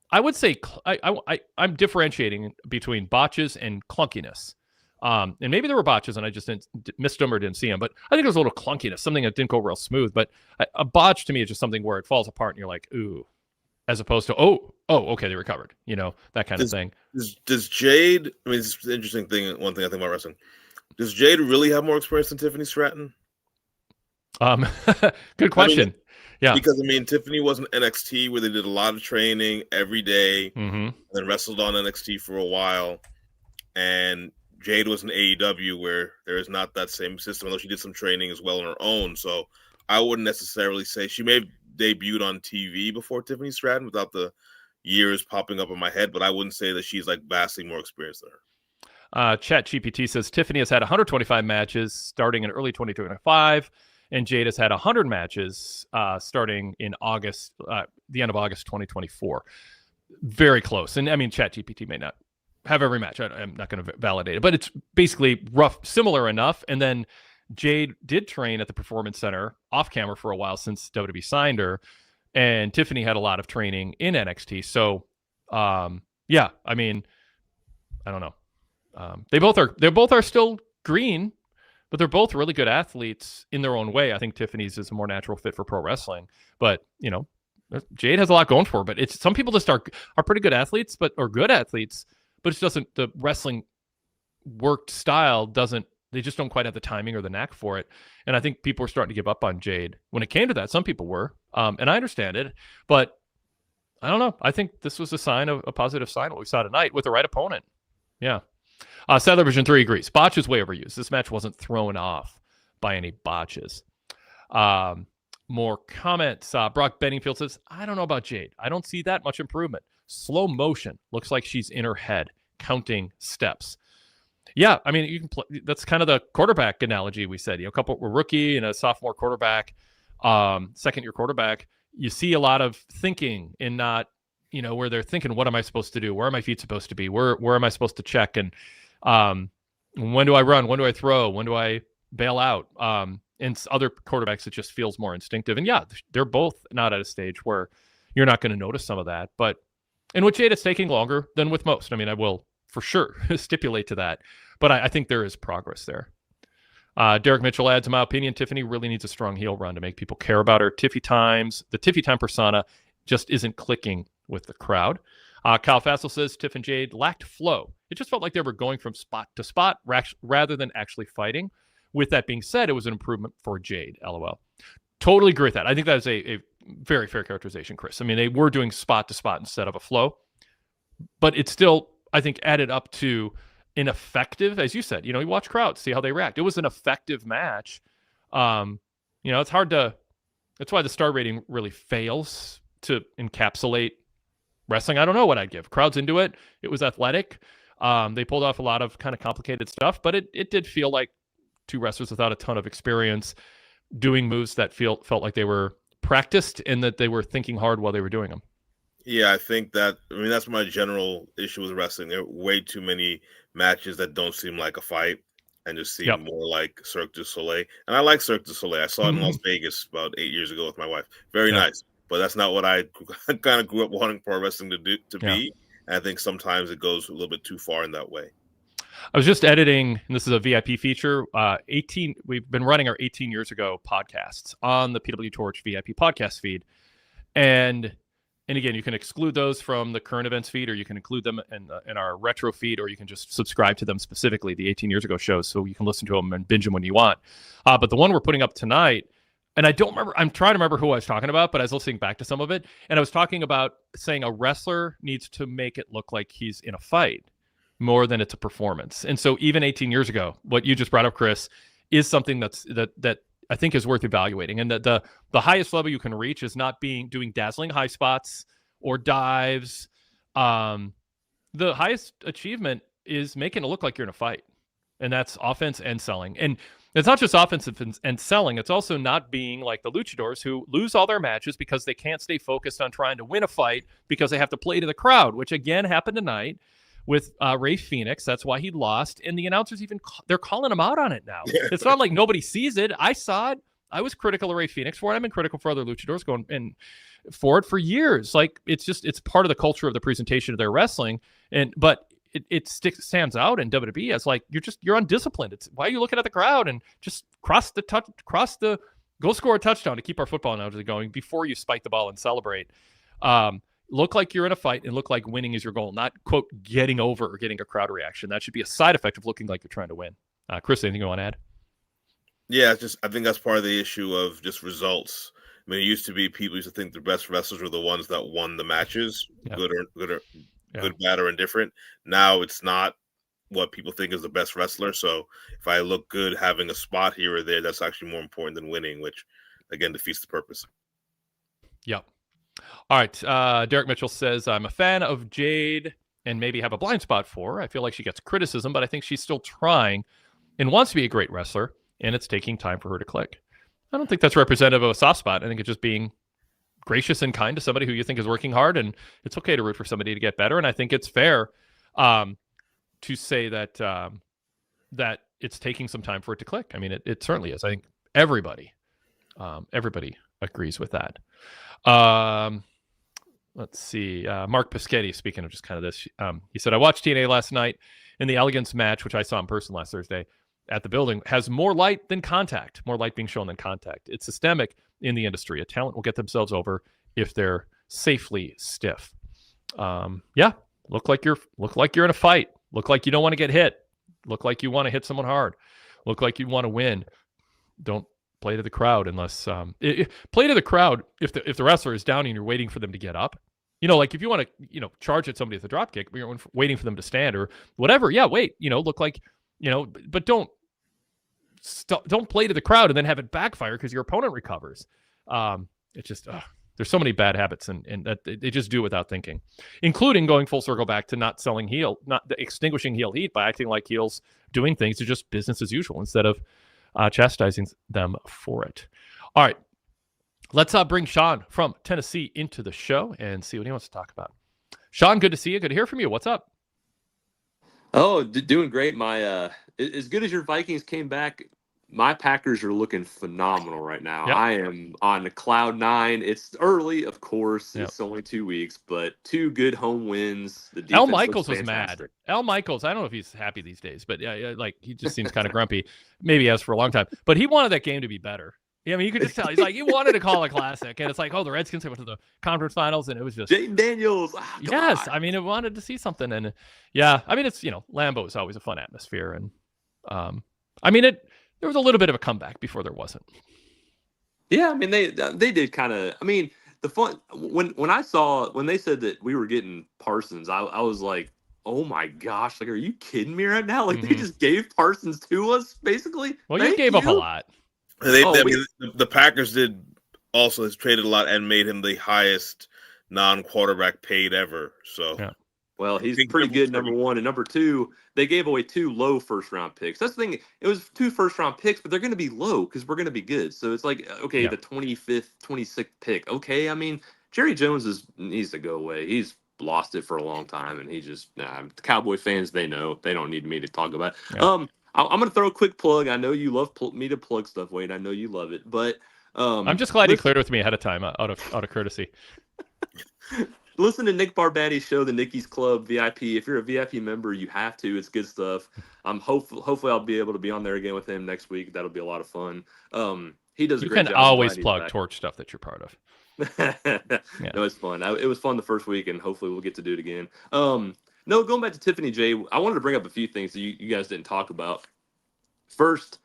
I would say I'm differentiating between botches and clunkiness. And maybe there were botches and I just missed them or didn't see them, but I think there was a little clunkiness, something that didn't go real smooth. But a botch to me is just something where it falls apart and you're like, ooh, as opposed to, oh, okay, they recovered, that kind of thing. Does Jade, I mean, it's an interesting thing. One thing I think about wrestling, does Jade really have more experience than Tiffany Stratton? Good question. Yeah. Because, Tiffany was in NXT where they did a lot of training every day, and then wrestled on NXT for a while. And Jade was in AEW where there is not that same system, although she did some training as well on her own. So I wouldn't necessarily say she may have debuted on TV before Tiffany Stratton without the years popping up in my head, but I wouldn't say that she's like vastly more experienced than her. Chat GPT says Tiffany has had 125 matches starting in early 2025, and Jade has had 100 matches starting in August, the end of August 2024. Very close. And Chat GPT may not have every match. I'm not going to validate it, but it's basically similar enough. And then Jade did train at the Performance Center off camera for a while since WWE signed her, and Tiffany had a lot of training in NXT. So, yeah, I don't know. They both are still green, but they're both really good athletes in their own way. I think Tiffany's is a more natural fit for pro wrestling, but Jade has a lot going for her. But some people just are pretty good athletes, but it doesn't, the wrestling worked style doesn't, they just don't quite have the timing or the knack for it. And I think people were starting to give up on Jade when it came to that. Some people were, and I understand it, but I don't know. I think this was a positive sign, what we saw tonight with the right opponent. Yeah. Sadler version 3 agrees. Botch is way overused. This match wasn't thrown off by any botches. More comments. Brock Benningfield says, I don't know about Jade. I don't see that much improvement. Slow motion. Looks like she's in her head, counting steps. Yeah, you can play. That's kind of the quarterback analogy we said. A rookie and a sophomore quarterback, second-year quarterback. You see a lot of thinking and not, where they're thinking, what am I supposed to do? Where are my feet supposed to be? Where am I supposed to check? And when do I run? When do I throw? When do I bail out? And other quarterbacks, it just feels more instinctive. And yeah, they're both not at a stage where you're not going to notice some of that. And with Jade, it's taking longer than with most. I will for sure stipulate to that. But I think there is progress there. Derek Mitchell adds, in my opinion, Tiffany really needs a strong heel run to make people care about her. The Tiffy Time persona just isn't clicking with the crowd. Kyle Fassel says Tiff and Jade lacked flow. It just felt like they were going from spot to spot rather than actually fighting. With that being said, it was an improvement for Jade, LOL. Totally agree with that. I think that is a very fair characterization, Chris. They were doing spot to spot instead of a flow. But it still, I think, added up to an effective, as you said, you watch crowds, see how they react. It was an effective match. It's hard to, that's why the star rating really fails to encapsulate wrestling, I don't know what I'd give. Crowd's into it. It was athletic. They pulled off a lot of kind of complicated stuff, but it did feel like two wrestlers without a ton of experience doing moves that felt like they were practiced and that they were thinking hard while they were doing them. Yeah, I think that's my general issue with wrestling. There are way too many matches that don't seem like a fight and just seem more like Cirque du Soleil. And I like Cirque du Soleil. I saw it in Las Vegas about 8 years ago with my wife. Very nice. But that's not what I kind of grew up wanting pro wrestling to be. And I think sometimes it goes a little bit too far in that way. I was just editing, and this is a VIP feature. We've been running our 18 years ago podcasts on the PWTorch VIP podcast feed. And again, you can exclude those from the current events feed, or you can include them in our retro feed, or you can just subscribe to them specifically, the 18 years ago shows, so you can listen to them and binge them when you want. But the one we're putting up tonight, and I don't remember, I'm trying to remember who I was talking about, but I was listening back to some of it, and I was talking about saying a wrestler needs to make it look like he's in a fight more than it's a performance. And so even 18 years ago, what you just brought up, Chris, is something that I think is worth evaluating. And that the highest level you can reach is not doing dazzling high spots or dives. The highest achievement is making it look like you're in a fight. And that's offense and selling. And it's not just offensive and selling. It's also not being like the luchadors who lose all their matches because they can't stay focused on trying to win a fight because they have to play to the crowd, which again happened tonight with Ray Phoenix. That's why he lost. And the announcers they're calling him out on it now. Yeah. It's not like nobody sees it. I saw it. I was critical of Ray Phoenix for it. I've been critical for other luchadors going in for it for years. Like it's part of the culture of the presentation of their wrestling. But it stands out in WWE as like you're undisciplined. It's why are you looking at the crowd and just go score a touchdown to keep our football analogy going before you spike the ball and celebrate. Look like you're in a fight and look like winning is your goal, not quote getting over or getting a crowd reaction. That should be a side effect of looking like you're trying to win. Chris, anything you want to add? Yeah, I think that's part of the issue of just results. I mean, it used to be people used to think the best wrestlers were the ones that won the matches, good, bad, or indifferent. Now it's not what people think is the best wrestler. So if I look good having a spot here or there, that's actually more important than winning, which again defeats the purpose. Yep. All right. Derek Mitchell says, I'm a fan of Jade and maybe have a blind spot for her. I feel like she gets criticism, but I think she's still trying and wants to be a great wrestler, and it's taking time for her to click. I don't think that's representative of a soft spot. I think it's just being gracious and kind to somebody who you think is working hard, and it's okay to root for somebody to get better. And I think it's fair to say that that it's taking some time for it to click. I mean, it certainly is. I think everybody agrees with that. Let's see. Mark Pischetti, speaking of just kind of this, he said, I watched TNA last night, and the Elegance match, which I saw in person last Thursday at the building, has more light than contact, more light being shown than contact. It's systemic in the industry. A talent will get themselves over if they're safely stiff. Look like you're in a fight. Look like you don't want to get hit. Look like you want to hit someone hard. Look like you want to win. Don't play to the crowd unless play to the crowd if the wrestler is down and you're waiting for them to get up. Like if you want to, charge at somebody with a drop kick, but you're waiting for them to stand or whatever. Yeah, wait. Look like, but don't play to the crowd and then have it backfire because your opponent recovers. It's just there's so many bad habits and that they just do without thinking, including going full circle back to not extinguishing heel heat by acting like heels doing things are just business as usual instead of chastising them for it. All right, let's bring Sean from Tennessee into the show and see what he wants to talk about. Sean, good to see you. Good to hear from you. What's up? Oh, doing great. My as good as your Vikings came back, my Packers are looking phenomenal right now. Yep. I am on the cloud nine. It's early, of course. Yep. It's only 2 weeks, but 2 good home wins. The Al Michaels was mad. Al Michaels, I don't know if he's happy these days, but he just seems kind of grumpy. Maybe he has for a long time. But he wanted that game to be better. Yeah, I mean, you could just tell. He's like, he wanted to call a classic. And it's like, the Redskins went to the conference finals, and it was just... Jade Daniels. Yes, I mean, it wanted to see something. And, yeah, I mean, it's, Lambeau is always a fun atmosphere. And, I mean, there was a little bit of a comeback before there wasn't. Yeah, I mean, they did kind of... I mean, the fun... When they said that we were getting Parsons, I was like, oh, my gosh. Like, are you kidding me right now? Like, They just gave Parsons to us, basically? Well, you gave up a lot. The Packers did also has traded a lot and made him the highest non-quarterback paid ever. So, yeah. Well, he's pretty good, number one. And number two, they gave away 2 low first-round picks. That's the thing. It was 2 first-round picks, but they're going to be low because we're going to be good. So it's like, okay, the 25th, 26th pick. Okay, I mean, Jerry Jones needs to go away. He's lost it for a long time, and he just the Cowboy fans, they know. They don't need me to talk about it. Yeah. I'm going to throw a quick plug. I know you love me to plug stuff, Wade. I know you love it, but I'm just glad you cleared with me ahead of time, out of courtesy. Listen to Nick Barbati's show, the Nicky's Club VIP. If you're a VIP member, you have to. It's good stuff. Hopefully I'll be able to be on there again with him next week. That'll be a lot of fun. He does a great job. You can always plug Torch stuff that you're part of. Yeah. No, it's fun. It was fun the first week, and hopefully we'll get to do it again. No, going back to Tiffany, Jade, I wanted to bring up a few things that you guys didn't talk about. First,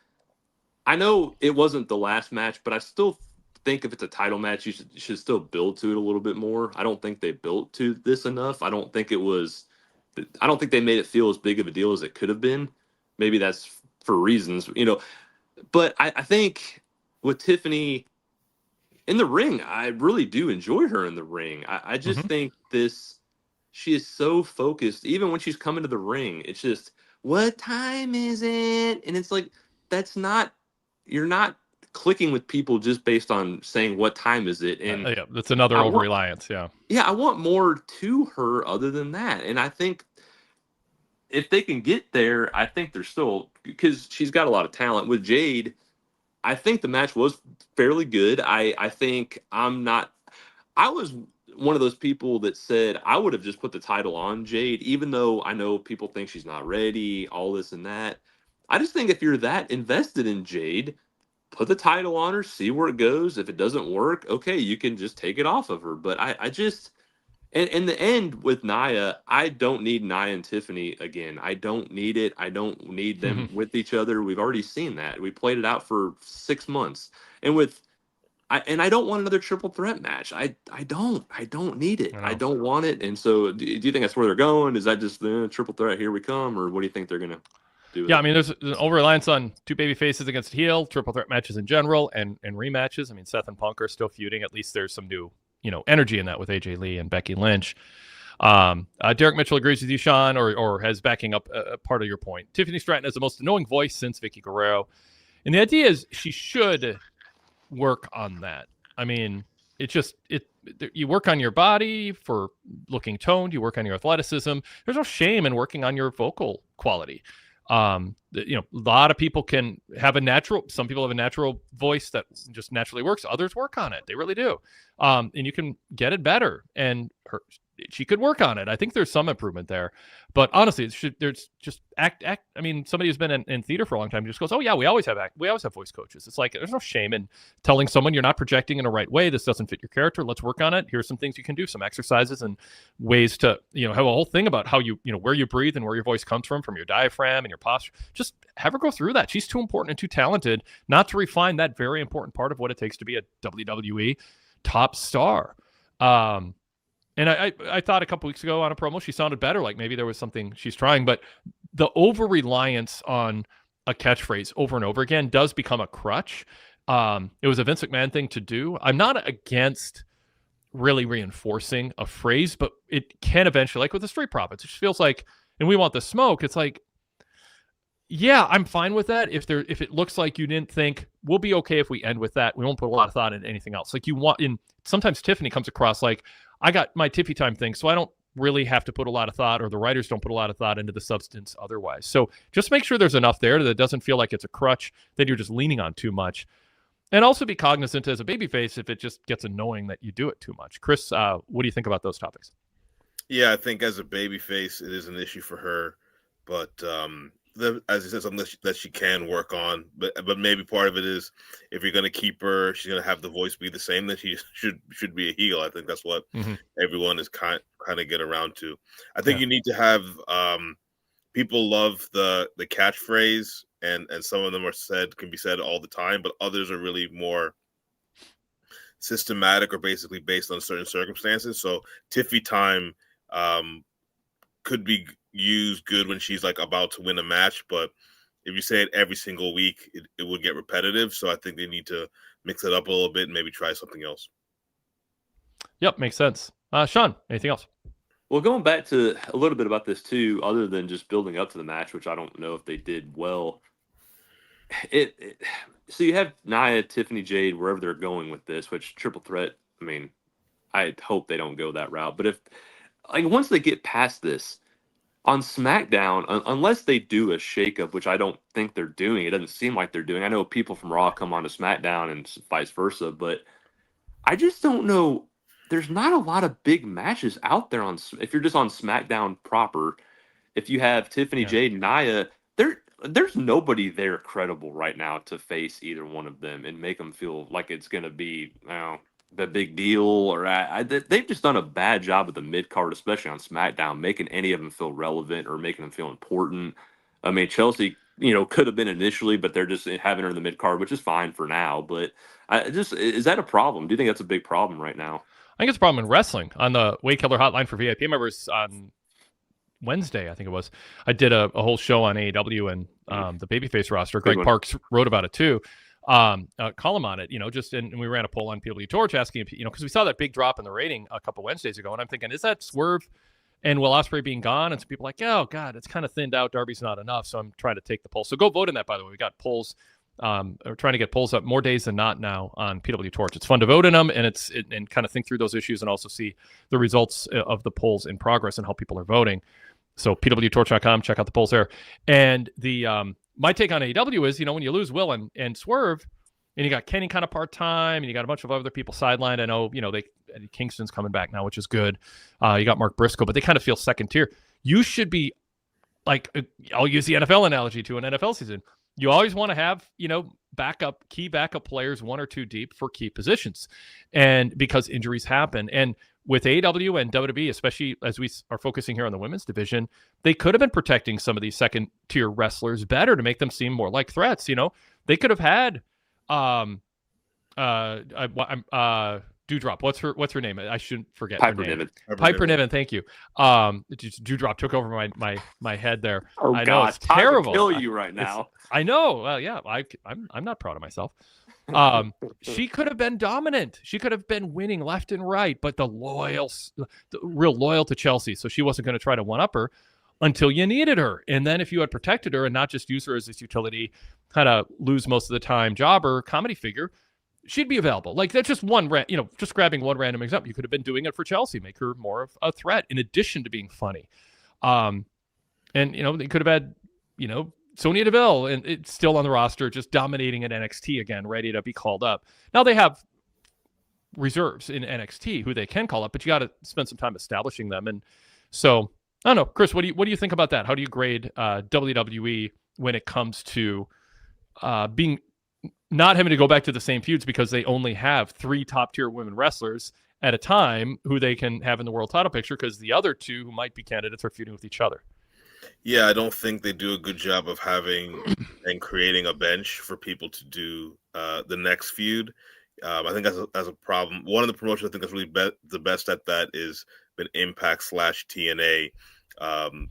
I know it wasn't the last match, but I still think if it's a title match, you should still build to it a little bit more. I don't think they built to this enough. I don't think they made it feel as big of a deal as it could have been. Maybe that's for reasons, but I think with Tiffany in the ring, I really do enjoy her in the ring. I just think she is so focused. Even when she's coming to the ring, it's just, what time is it? And it's like, you're not clicking with people just based on saying what time is it. And that's another over-reliance. I want more to her other than that. And I think if they can get there, I think they're still, because she's got a lot of talent. With Jade, I think the match was fairly good. I was one of those people that said I would have just put the title on Jade, even though I know people think she's not ready, all this and that. I just think if you're that invested in Jade, put the title on her, see where it goes. If it doesn't work, okay, you can just take it off of her. But I just, and in the end with Nia, I don't need Nia and Tiffany again. I don't need it. I don't need them with each other. We've already seen that. We played it out for 6 months. And I don't want another triple threat match. I don't need it. I don't want it. And so do you think that's where they're going? Is that just the triple threat, here we come? Or what do you think they're going to do? I mean, there's an over-reliance on 2 baby faces against heel, triple threat matches in general, and rematches. I mean, Seth and Punk are still feuding. At least there's some new, energy in that with AJ Lee and Becky Lynch. Derek Mitchell agrees with you, Sean, or has backing up a part of your point. Tiffany Stratton has the most annoying voice since Vicky Guerrero. And the idea is she should work on that. I mean, you work on your body for looking toned, you work on your athleticism. There's no shame in working on your vocal quality. A lot of people some people have a natural voice that just naturally works. Others work on it. They really do. And you can get it better. And she could work on it. I think there's some improvement there, but honestly, there's just act. I mean, somebody who's been in theater for a long time just goes, "Oh yeah, we always have voice coaches." It's like, there's no shame in telling someone you're not projecting in the right way. This doesn't fit your character. Let's work on it. Here's some things you can do, some exercises and ways to, have a whole thing about how where you breathe and where your voice comes from your diaphragm and your posture. Just have her go through that. She's too important and too talented not to refine that very important part of what it takes to be a WWE top star. And I thought a couple weeks ago on a promo, she sounded better. Like maybe there was something she's trying, but the over-reliance on a catchphrase over and over again does become a crutch. It was a Vince McMahon thing to do. I'm not against really reinforcing a phrase, but it can eventually, like with the Street Profits, it just feels like, and we want the smoke. It's like, yeah, I'm fine with that. If it looks like you didn't think, we'll be okay if we end with that. We won't put a lot of thought into anything else. Like sometimes Tiffany comes across like, I got my Tiffy time thing, so I don't really have to put a lot of thought, or the writers don't put a lot of thought into the substance otherwise. So just make sure there's enough there that it doesn't feel like it's a crutch that you're just leaning on too much. And also be cognizant as a babyface if it just gets annoying that you do it too much. Chris, what do you think about those topics? Yeah, I think as a babyface, it is an issue for her. But as you said, something that she can work on. But maybe part of it is, if you're going to keep her, she's going to have the voice be the same, that she should be a heel. I think that's what everyone is kind of get around to. I think you need to have people love the catchphrase, and some of them can be said all the time, but others are really more systematic or basically based on certain circumstances. So Tiffy time could be used good when she's like about to win a match, but if you say it every single week, it would get repetitive. So I think they need to mix it up a little bit and maybe try something else. Yep, makes sense. Sean, anything else? Well, going back to a little bit about this too, other than just building up to the match, which I don't know if they did well. So you have Nia, Tiffany, Jade, wherever they're going with this, which triple threat. I mean, I hope they don't go that route. But if once they get past this on SmackDown, unless they do a shakeup, which I don't think they're doing, it doesn't seem like they're doing. I know people from Raw come on to SmackDown and vice versa, but I just don't know. There's not a lot of big matches out there if you're just on SmackDown proper. If you have Tiffany, Jade, and Nia, there's nobody there credible right now to face either one of them and make them feel like it's going to be the big deal. Or they've just done a bad job with the mid card, especially on SmackDown, making any of them feel relevant or making them feel important. I mean, Chelsea, could have been initially, but they're just having her in the mid card, which is fine for now. But is that a problem? Do you think that's a big problem right now? I think it's a problem in wrestling. On the Wade Keller hotline for VIP members on Wednesday, I think it was, I did a whole show on AEW and the babyface roster. Greg Parks wrote about it too. Column on it, and we ran a poll on PWTorch asking, because we saw that big drop in the rating a couple Wednesdays ago, and I'm thinking, is that Swerve and Will Ospreay being gone? And some people are like, oh God, it's kind of thinned out. Darby's not enough. So I'm trying to take the poll. So go vote in that, by the way. We got polls. We're trying to get polls up more days than not now on PWTorch. It's fun to vote in them, and and kind of think through those issues and also see the results of the polls in progress and how people are voting. So PWTorch.com, check out the polls there. And the my take on AEW is, when you lose Will and Swerve, and you got Kenny kind of part-time, and you got a bunch of other people sidelined. I know, Eddie Kingston's coming back now, which is good. You got Mark Briscoe, but they kind of feel second tier. You should be like, I'll use the NFL analogy to an NFL season. You always want to have, key backup players, 1 or 2 deep for key positions. And because injuries happen. And with AEW and WWE, especially as we are focusing here on the women's division, they could have been protecting some of these second tier wrestlers better to make them seem more like threats. They could have had Dewdrop. What's her name? I shouldn't forget Piper her name. Niven. Piper Niven. Thank you. Dewdrop took over my head there. Oh, I know, God, it's terrible. Kill you right now. I know. Well, yeah, I'm not proud of myself. She could have been dominant. She could have been winning left and right, but the real loyal to Chelsea. So she wasn't going to try to one-up her until you needed her. And then if you had protected her and not just use her as this utility, kind of lose most of the time jobber, comedy figure, she'd be available. Like, that's just just grabbing one random example. You could have been doing it for Chelsea, make her more of a threat in addition to being funny. And they could have had, Sonya Deville, and it's still on the roster, just dominating at NXT again, ready to be called up. Now they have reserves in NXT who they can call up, but you got to spend some time establishing them. And so, I don't know, Chris, what do you think about that? How do you grade WWE when it comes to being not having to go back to the same feuds because they only have 3 top tier women wrestlers at a time who they can have in the world title picture because the other 2 who might be candidates are feuding with each other? Yeah, I don't think they do a good job of having and creating a bench for people to do the next feud. I think as a problem, one of the promotions I think that's really the best at that is been Impact / TNA,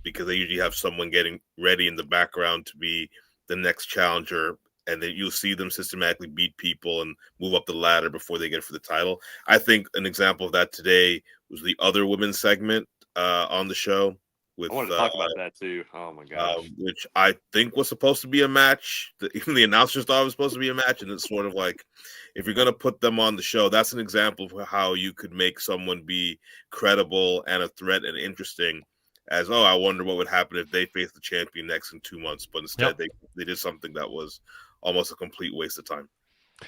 because they usually have someone getting ready in the background to be the next challenger, and then you'll see them systematically beat people and move up the ladder before they get for the title. I think an example of that today was the other women's segment on the show. I wanted to talk about that too. Oh my gosh. Which I think was supposed to be a match. Even the announcers thought it was supposed to be a match, and it's sort of like, if you're going to put them on the show, that's an example of how you could make someone be credible and a threat and interesting. As, I wonder what would happen if they face the champion next in 2 months. But instead, they did something that was almost a complete waste of time.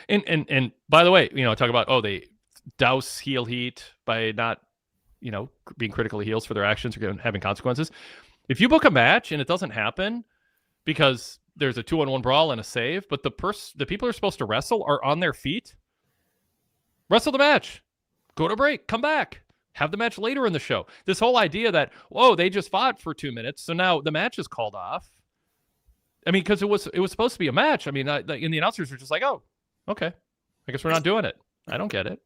And by the way, talk about they douse heel heat by not being critical of heels for their actions or having consequences. If you book a match and it doesn't happen because there's a 2-on-1 brawl and a save, but the people who are supposed to wrestle are on their feet, wrestle the match, go to break, come back, have the match later in the show. This whole idea that, they just fought for 2 minutes, so now the match is called off. I mean, because it was supposed to be a match. I mean, and the announcers were just like, okay, I guess we're not doing it. I don't get it.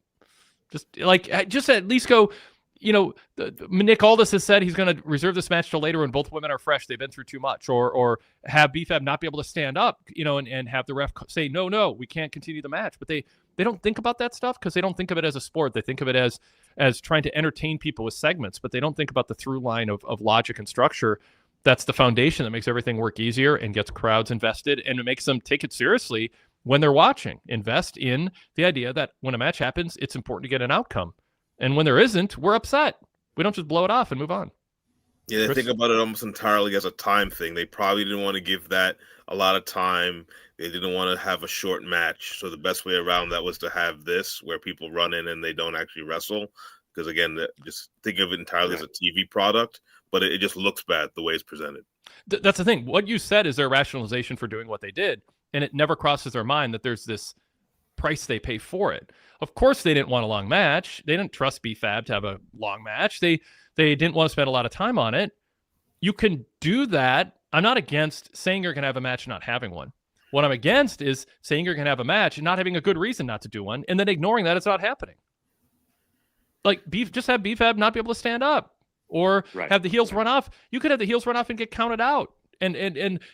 Just at least go. Nick Aldis has said he's going to reserve this match till later when both women are fresh. They've been through too much, or have BFAB not be able to stand up, and have the ref say, no, we can't continue the match. But they don't think about that stuff because they don't think of it as a sport. They think of it as trying to entertain people with segments, but they don't think about the through line of logic and structure. That's the foundation that makes everything work easier and gets crowds invested, and it makes them take it seriously when they're watching. Invest in the idea that when a match happens, it's important to get an outcome. And when there isn't, we're upset. We don't just blow it off and move on. Yeah, they think about it almost entirely as a time thing. They probably didn't want to give that a lot of time. They didn't want to have a short match. So the best way around that was to have this where people run in and they don't actually wrestle. Because, again, just think of it entirely as a TV product, but it just looks bad the way it's presented. That's the thing. What you said is their rationalization for doing what they did, and it never crosses their mind that there's this price they pay for it. Of course, they didn't want a long match. They didn't trust BFAB to have a long match. They didn't want to spend a lot of time on it. You can do that. I'm not against saying you're going to have a match and not having one. What I'm against is saying you're going to have a match and not having a good reason not to do one, and then ignoring that it's not happening. Like, just have BFAB not be able to stand up, or have the heels run off. You could have the heels run off and get counted out, and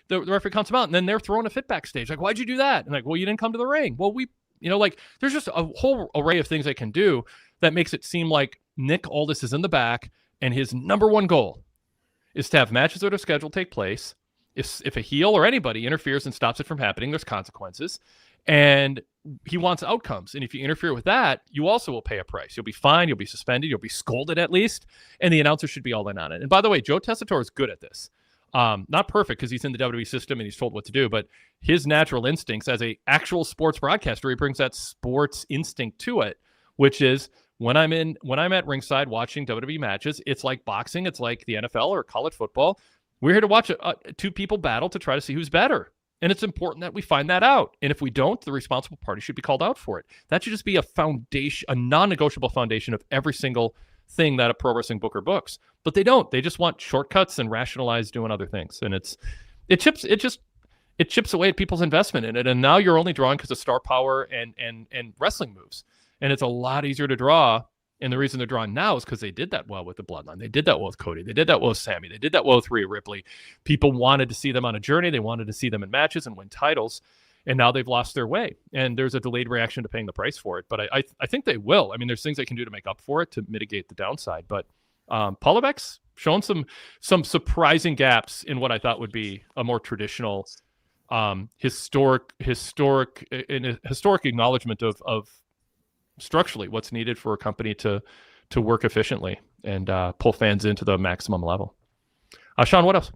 the referee counts them out, and then they're throwing a fit backstage. Like, why'd you do that? And like, well, you didn't come to the ring. Well, there's just a whole array of things they can do that makes it seem like Nick Aldis is in the back, and his number one goal is to have matches that are scheduled take place. If a heel or anybody interferes and stops it from happening, there's consequences. And he wants outcomes. And if you interfere with that, you also will pay a price. You'll be fined, you'll be suspended, you'll be scolded at least, and the announcer should be all in on it. And by the way, Joe Tessitore is good at this. Not perfect because he's in the WWE system and he's told what to do, but his natural instincts as a actual sports broadcaster, he brings that sports instinct to it, which is when I'm at ringside watching WWE matches, it's like boxing, it's like the NFL or college football. We're here to watch two people battle to try to see who's better. And it's important that we find that out. And if we don't, the responsible party should be called out for it. That should just be a foundation, a non-negotiable foundation of every single thing that a pro wrestling booker books. But they don't. They just want shortcuts and rationalize doing other things. And it chips away at people's investment in it. And now you're only drawing because of star power and wrestling moves. And it's a lot easier to draw. And the reason they're drawing now is because they did that well with the Bloodline. They did that well with Cody. They did that well with Sammy. They did that well with Rhea Ripley. People wanted to see them on a journey. They wanted to see them in matches and win titles. And now they've lost their way. And there's a delayed reaction to paying the price for it. But I think they will. I mean, there's things they can do to make up for it, to mitigate the downside. But Paul Levesque's shown some surprising gaps in what I thought would be a more traditional historic acknowledgement of structurally what's needed for a company to work efficiently and pull fans into the maximum level. Sean, what else?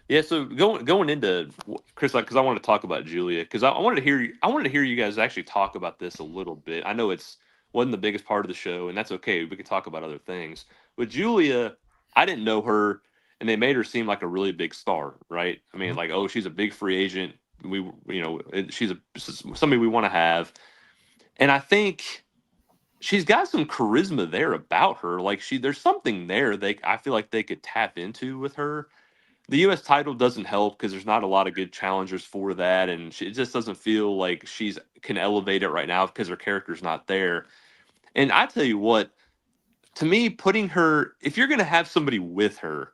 Yeah, so going into Chris, because I want to talk about Giulia, because I wanted to hear you guys actually talk about this a little bit. I know wasn't the biggest part of the show, and that's okay. We could talk about other things. But Giulia, I didn't know her, and they made her seem like a really big star, right? I mean, like, oh, she's a big free agent. She's somebody we want to have. And I think she's got some charisma there about her. Like, there's something there I feel like they could tap into with her. The U.S. title doesn't help because there's not a lot of good challengers for that, and it just doesn't feel like she's can elevate it right now because her character's not there. And I tell you what, to me, putting her, if you're going to have somebody with her,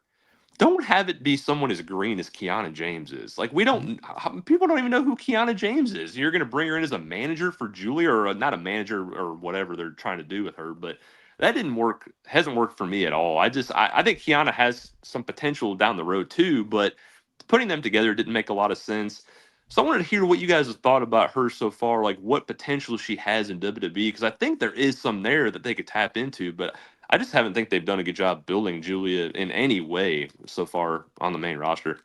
don't have it be someone as green as Kiana James is. Like, people don't even know who Kiana James is. You're going to bring her in as a manager for Giulia, or not a manager or whatever they're trying to do with her. But that hasn't worked for me at all. I think Kiana has some potential down the road too, but putting them together didn't make a lot of sense. So I wanted to hear what you guys have thought about her so far, like what potential she has in WWE, because I think there is some there that they could tap into, but I just haven't think they've done a good job building Giulia in any way so far on the main roster.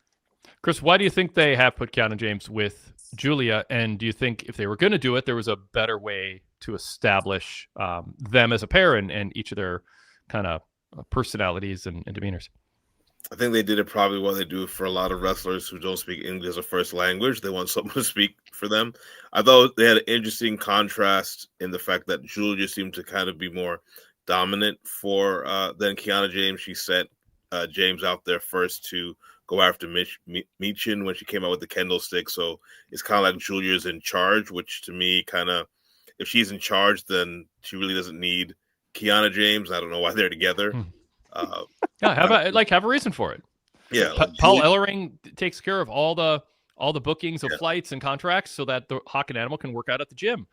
Chris, why do you think they have put Kiana James with Giulia? And do you think if they were going to do it, there was a better way to establish them as a pair and each of their kind of personalities and demeanors? I think they did it probably what they do for a lot of wrestlers who don't speak English as a first language. They want someone to speak for them. I thought they had an interesting contrast in the fact that Giulia seemed to kind of be more dominant than Kiana James. She set James out there first to go after Michin when she came out with the kendo stick. So it's kind of like Giulia's in charge, which to me kind of, if she's in charge, then she really doesn't need Kiana James. I don't know why they're together. Yeah, have a reason for it. Yeah, Paul Ellering takes care of all the bookings of flights and contracts so that the Hawk and Animal can work out at the gym.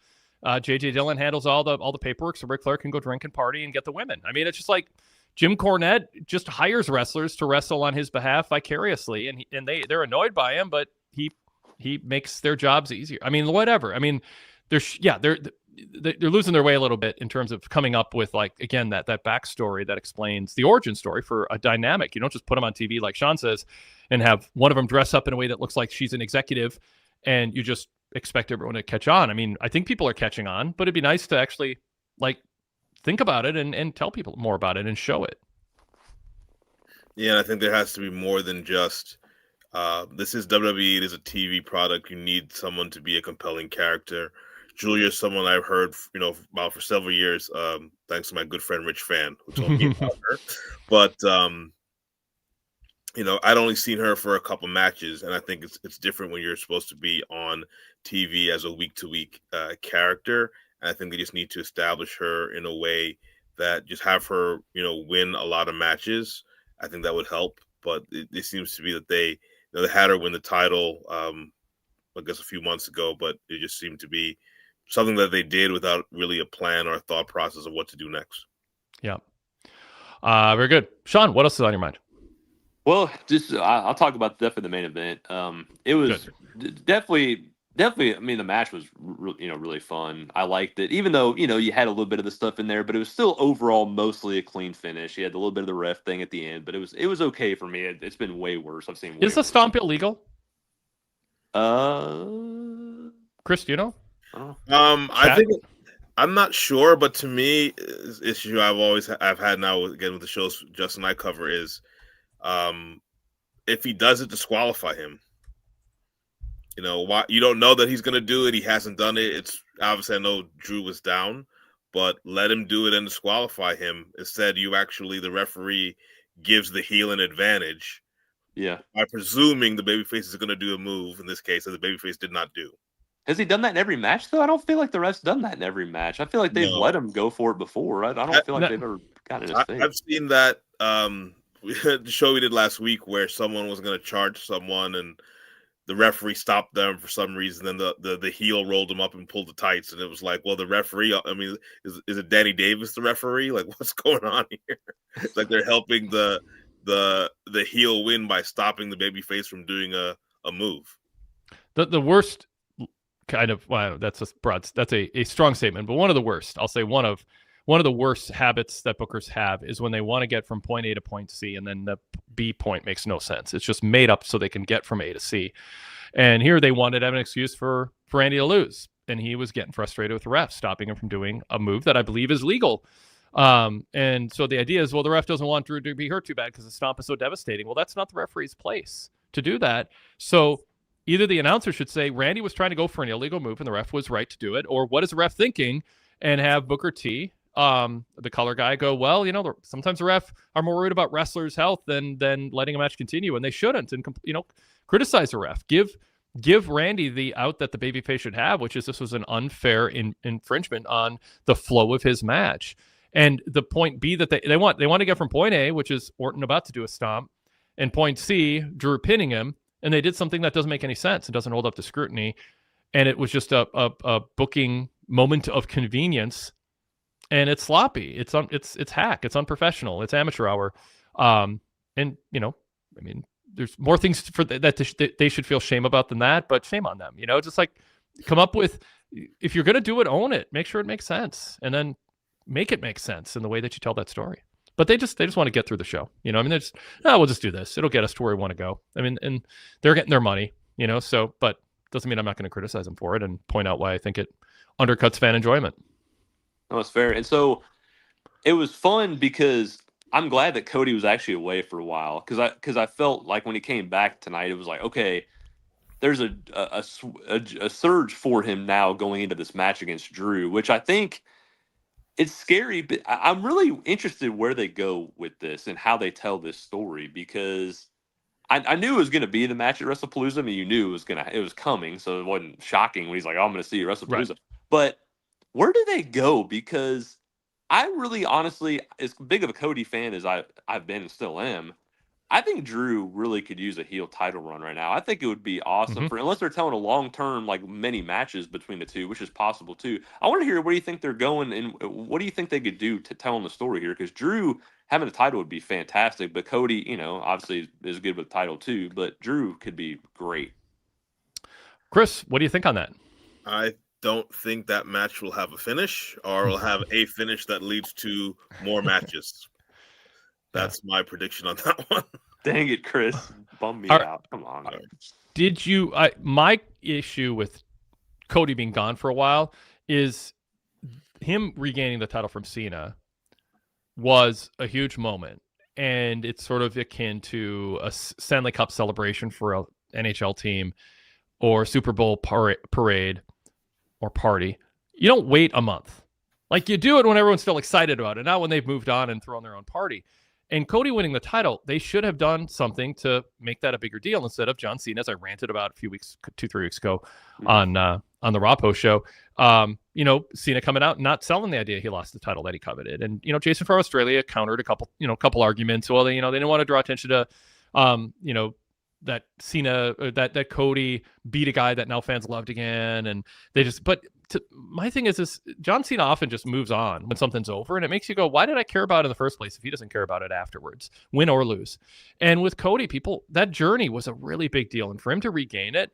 J.J. Dillon handles all the paperwork so Ric Flair can go drink and party and get the women. I mean, it's just like Jim Cornette just hires wrestlers to wrestle on his behalf vicariously, and they're annoyed by him, but he makes their jobs easier. I mean, whatever. I mean, they're losing their way a little bit in terms of coming up with, like, again, that backstory that explains the origin story for a dynamic. You don't just put them on TV, like Sean says, and have one of them dress up in a way that looks like she's an executive, and you just expect everyone to catch on. I mean, I think people are catching on, but it'd be nice to actually, like, think about it and tell people more about it and show it. Yeah, I think there has to be more than just this is WWE. It is a TV product. You need someone to be a compelling character. Giulia is someone I've heard, about for several years, thanks to my good friend Rich Fan, who told me about her. But I'd only seen her for a couple matches, and I think it's different when you're supposed to be on TV as a week-to-week character. And I think they just need to establish her in a way that just have her, win a lot of matches. I think that would help. But it seems to be that they had her win the title, I guess a few months ago, but it just seemed to be something that they did without really a plan or a thought process of what to do next. Yeah. Very good. Sean, what else is on your mind? Well, just I'll talk about definitely the main event. It was definitely. I mean, the match was really fun. I liked it, even though you had a little bit of the stuff in there, but it was still overall mostly a clean finish. You had a little bit of the ref thing at the end, but it was okay for me. It's been way worse. I've seen. Is the stomp illegal? Chris, do you know? I think I'm not sure, but to me, issue I've had now again with the shows Justin and I cover is, if he does it, disqualify him. Why you don't know that he's going to do it? He hasn't done it. It's obviously I know Drew was down, but let him do it and disqualify him. Instead, the referee gives the heel an advantage. Yeah, by presuming the babyface is going to do a move in this case that the babyface did not do. Has he done that in every match, though? I don't feel like the ref's done that in every match. I feel like they've let him go for it before. I don't feel like they've ever gotten his thing. I've seen that the show we did last week where someone was going to charge someone and the referee stopped them for some reason. Then the heel rolled him up and pulled the tights. And it was like, well, the referee, I mean, is it Danny Davis, the referee? Like, what's going on here? It's like they're helping the heel win by stopping the babyface from doing a move. The worst kind of, well, that's a strong statement, but one of the worst, I'll say one of the worst habits that bookers have is when they want to get from point A to point C, and then the B point makes no sense. It's just made up so they can get from A to C. And here they wanted to have an excuse for Randy to lose, and he was getting frustrated with the ref, stopping him from doing a move that I believe is legal. And so the idea is, well, the ref doesn't want Drew to be hurt too bad because the stomp is so devastating. Well, that's not the referee's place to do that. So either the announcer should say Randy was trying to go for an illegal move and the ref was right to do it, or what is the ref thinking, and have Booker T, the color guy, go, well, sometimes the ref are more worried about wrestlers' health than letting a match continue, and they shouldn't. And criticize the ref. Give Randy the out that the babyface should have, which is this was an unfair infringement on the flow of his match. And the point B that they want to get from point A, which is Orton about to do a stomp, and point C, Drew pinning him, and they did something that doesn't make any sense. It doesn't hold up to scrutiny, and it was just a booking moment of convenience. And it's sloppy. It's hack. It's unprofessional. It's amateur hour. There's more things that they should feel shame about than that. But shame on them. Just like come up with, if you're gonna do it, own it. Make sure it makes sense, and then make it make sense in the way that you tell that story. But they just want to get through the show. They're just, we'll just do this. It'll get us to where we want to go. I mean, and they're getting their money. So, but doesn't mean I'm not going to criticize them for it and point out why I think it undercuts fan enjoyment. No, it's fair. And so it was fun because I'm glad that Cody was actually away for a while, because I felt like when he came back tonight, it was like, okay, there's a surge for him now going into this match against Drew, which I think it's scary, but I'm really interested where they go with this and how they tell this story, because I knew it was going to be the match at WrestlePalooza. I mean, you knew it was coming, so it wasn't shocking when he's like, oh, I'm going to see you at WrestlePalooza. Right. But where do they go? Because I really, honestly, as big of a Cody fan as I've been and still am, I think Drew really could use a heel title run right now. I think it would be awesome for, unless they're telling a long term, like many matches between the two, which is possible too. I want to hear, what do you think they're going, and what do you think they could do to tell the story here? Because Drew having a title would be fantastic, but Cody, obviously is good with the title too, but Drew could be great. Chris, what do you think on that? I don't think that match will have a finish, or will have a finish that leads to more matches. That's my prediction on that one. Dang it, Chris. Bum me out. Come on. Did you my issue with Cody being gone for a while is him regaining the title from Cena was a huge moment, and it's sort of akin to a Stanley Cup celebration for an NHL team or Super Bowl parade or party. You don't wait a month. Like, you do it when everyone's still excited about it, not when they've moved on and thrown their own party. And Cody winning the title, they should have done something to make that a bigger deal instead of John Cena, as I ranted about a few weeks, 2-3 weeks ago on the Raw Post show. Cena coming out and not selling the idea he lost the title that he coveted. And, Jason from Australia countered a couple arguments. Well, they didn't want to draw attention to, that Cena, that Cody beat a guy that now fans loved again. And they just, my thing is John Cena often just moves on when something's over, and it makes you go, why did I care about it in the first place if he doesn't care about it afterwards, win or lose? And with Cody, that journey was a really big deal. And for him to regain it,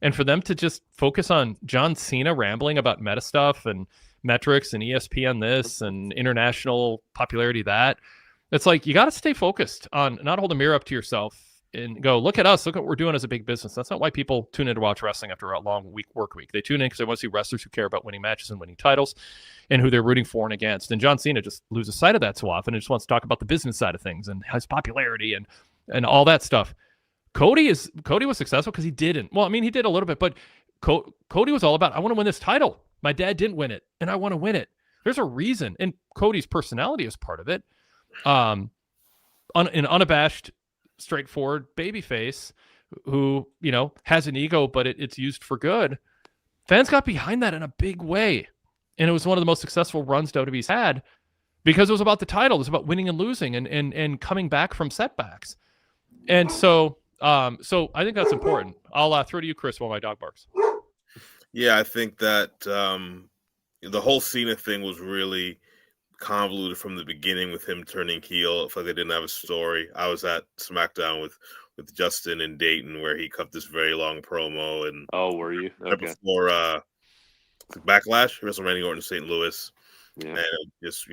and for them to just focus on John Cena rambling about meta stuff and metrics and ESPN this and international popularity that, it's like, you got to stay focused on, not hold a mirror up to yourself and go, look at us, look at what we're doing as a big business. That's not why people tune in to watch wrestling after a long work week. They tune in because they want to see wrestlers who care about winning matches and winning titles and who they're rooting for and against. And John Cena just loses sight of that so often and just wants to talk about the business side of things and his popularity and all that stuff. Cody was successful because he didn't. Well, I mean, he did a little bit, but Cody was all about, I want to win this title. My dad didn't win it, and I want to win it. There's a reason, and Cody's personality is part of it. An unabashed, straightforward babyface who, has an ego, but it's used for good. Fans got behind that in a big way. And it was one of the most successful runs WWE's had because it was about the title. It was about winning and losing and coming back from setbacks. And so I think that's important. I'll throw to you, Chris, while my dog barks. Yeah, I think that the whole Cena thing was really convoluted from the beginning with him turning heel. If they didn't have a story. I was at SmackDown with Justin in Dayton where he cut this very long promo, and were you? Okay. Right before Backlash, WrestleMania Orton in St. Louis, and it just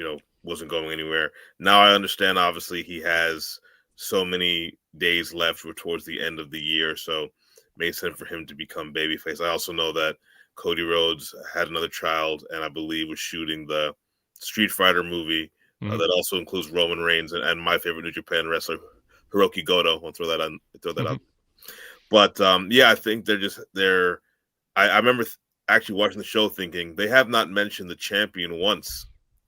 wasn't going anywhere. Now I understand. Obviously, he has so many days left towards the end of the year, so it made sense for him to become babyface. I also know that Cody Rhodes had another child, and I believe was shooting the Street Fighter movie that also includes Roman Reigns and my favorite New Japan wrestler, Hiroki Goto. I'll throw that out. But I think I remember actually watching the show thinking they have not mentioned the champion once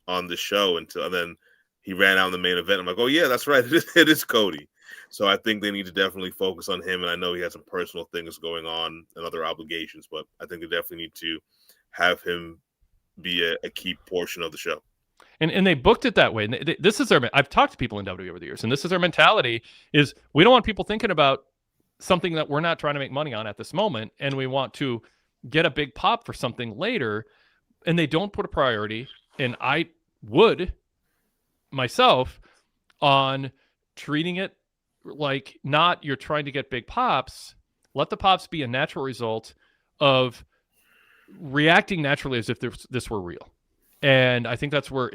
on the show and then he ran out in the main event. I'm like, oh yeah, that's right. It is Cody. So I think they need to definitely focus on him. And I know he has some personal things going on and other obligations, but I think they definitely need to have him be a key portion of the show. And they booked it that way. And this is I've talked to people in WWE over the years, and this is their mentality is we don't want people thinking about something that we're not trying to make money on at this moment. And we want to get a big pop for something later. And they don't put a priority. And I would myself on treating it like not you're trying to get big pops. Let the pops be a natural result of reacting naturally as if this were real. And I think that's where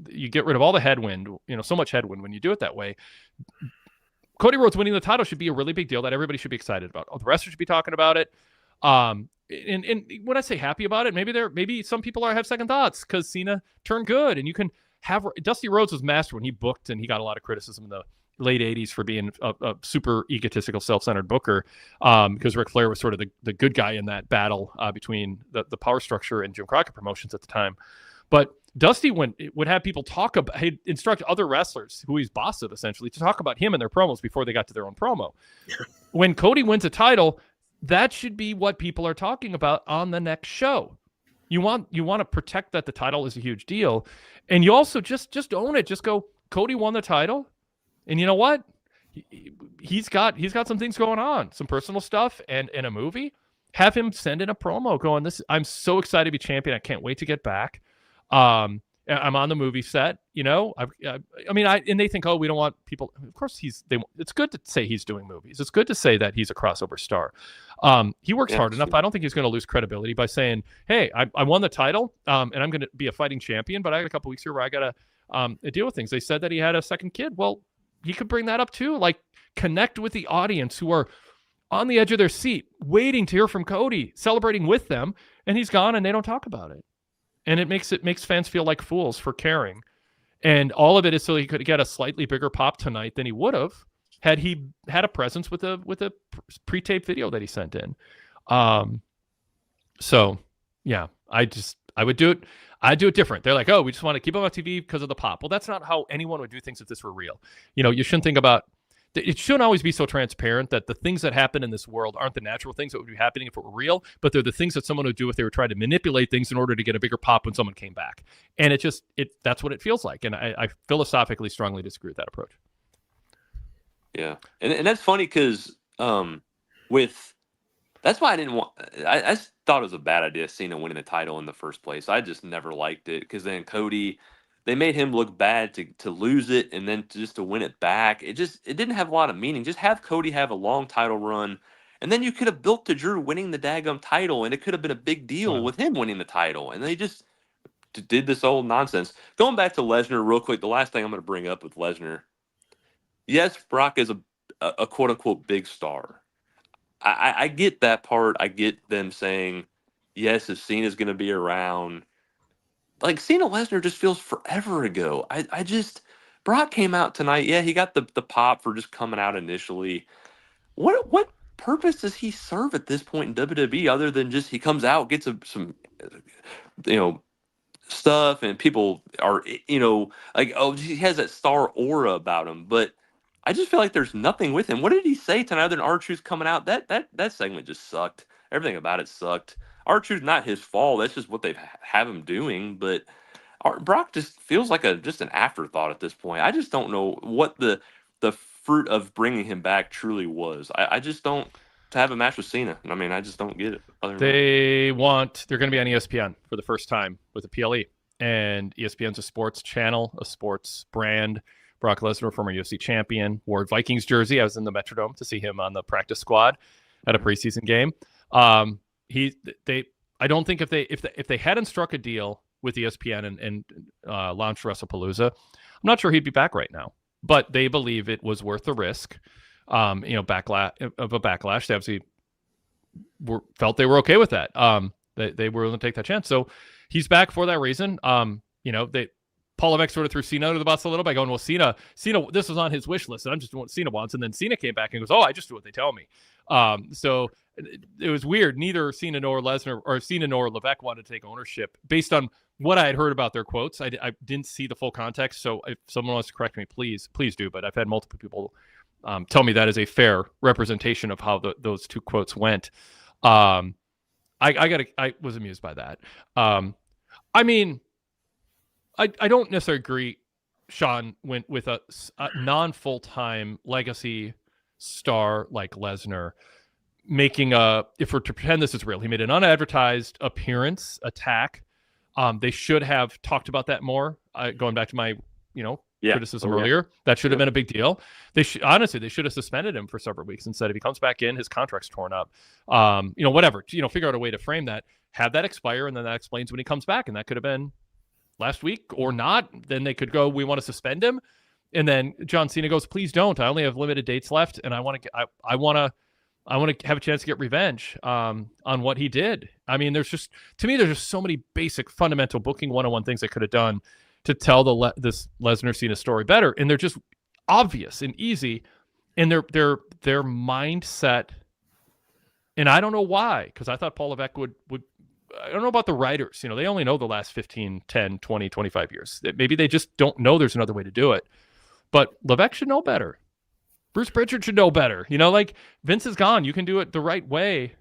you get rid of all the headwind, so much headwind when you do it that way. Cody Rhodes winning the title should be a really big deal that everybody should be excited about. The wrestlers should be talking about it. And when I say happy about it, maybe some people have second thoughts because Cena turned good, and you can have Dusty Rhodes was master when he booked, and he got a lot of criticism in the late 80s for being a super egotistical, self-centered booker, because Ric Flair was sort of the good guy in that battle between the power structure and Jim Crockett Promotions at the time. But Dusty would have people talk about, he'd instruct other wrestlers who he's boss of essentially to talk about him in their promos before they got to their own promo. When Cody wins a title, that should be what people are talking about on the next show. You want to protect that the title is a huge deal, and you also just own it. Just go, Cody won the title, and you know what? He's got some things going on, some personal stuff, and a movie. Have him send in a promo going, I'm so excited to be champion. I can't wait to get back. I'm on the movie set, and they think, oh, we don't want people. Of course, it's good to say he's doing movies. It's good to say that he's a crossover star. He works hard enough. I don't think he's going to lose credibility by saying, hey, I won the title, and I'm going to be a fighting champion, but I got a couple weeks here where I got to deal with things. They said that he had a second kid. Well, he could bring that up too. Like, connect with the audience who are on the edge of their seat, waiting to hear from Cody, celebrating with them, and he's gone and they don't talk about it. And it makes fans feel like fools for caring. And all of it is so he could get a slightly bigger pop tonight than he would have had he had a presence with a pre-taped video that he sent in. So yeah, I would do it. I'd do it different. They're like, oh, we just want to keep him on TV because of the pop. Well, that's not how anyone would do things if this were real. You shouldn't think about it. Shouldn't always be so transparent that the things that happen in this world aren't the natural things that would be happening if it were real, but they're the things that someone would do if they were trying to manipulate things in order to get a bigger pop when someone came back. And that's what it feels like. And I philosophically strongly disagree with that approach. Yeah. And that's funny because that's why I didn't want. I thought it was a bad idea Cena winning the title in the first place. I just never liked it because then Cody, they made him look bad to lose it and then just to win it back. It didn't have a lot of meaning. Just have Cody have a long title run, and then you could have built to Drew winning the daggum title, and it could have been a big deal with him winning the title. And they just did this old nonsense. Going back to Lesnar real quick, the last thing I'm going to bring up with Lesnar. Yes, Brock is a quote unquote big star. I get that part. I get them saying, yes, if Cena's going to be around. Like, Cena Lesnar just feels forever ago. Brock came out tonight. Yeah, he got the pop for just coming out initially. What purpose does he serve at this point in WWE other than just he comes out, gets some stuff, and people are, like, oh, he has that star aura about him. But I just feel like there's nothing with him. What did he say tonight other than R-Truth coming out? That segment just sucked. Everything about it sucked. R-Truth's not his fault. That's just what they have him doing. But Brock just feels like just an afterthought at this point. I just don't know what the fruit of bringing him back truly was. I just don't to have a match with Cena. I mean, I just don't get it. They're going to be on ESPN for the first time with a PLE. And ESPN's a sports channel, a sports brand. Brock Lesnar, former UFC champion, wore Vikings jersey. I was in the Metrodome to see him on the practice squad at a preseason game. I don't think if they hadn't struck a deal with ESPN and launched WrestlePalooza, I'm not sure he'd be back right now. But they believe it was worth the risk. Backlash. They obviously felt they were okay with that. They were willing to take that chance. So he's back for that reason. Paul Levesque sort of threw Cena under the bus a little by going, well, Cena, this was on his wish list, and I'm just doing what Cena wants. And then Cena came back and goes, oh, I just do what they tell me. So it was weird. Neither Cena nor Lesnar or Cena nor Levesque wanted to take ownership based on what I had heard about their quotes. I didn't see the full context. So if someone wants to correct me, please do. But I've had multiple people tell me that is a fair representation of how those two quotes went. I was amused by that. I don't necessarily agree Sean went with a non-full-time legacy star like Lesnar making if we're to pretend this is real, he made an unadvertised appearance, attack. They should have talked about that more. Going back to my, criticism earlier, that should have been a big deal. They should have suspended him for several weeks instead. If he comes back in, his contract's torn up. Whatever. Figure out a way to frame that, have that expire, and then that explains when he comes back. And that could have been last week or not. Then they could go, we want to suspend him. And then John Cena goes, please don't. I only have limited dates left, and I want to have a chance to get revenge on what he did. I mean, there's just so many basic fundamental booking 101 things they could have done to tell this Lesnar Cena story better. And they're just obvious and easy in their mindset. And I don't know why, because I thought Paul Levesque would I don't know about the writers. They only know the last 15, 10, 20, 25 years. Maybe they just don't know there's another way to do it. But Levesque should know better. Bruce Pritchard should know better. Like, Vince is gone. You can do it the right way.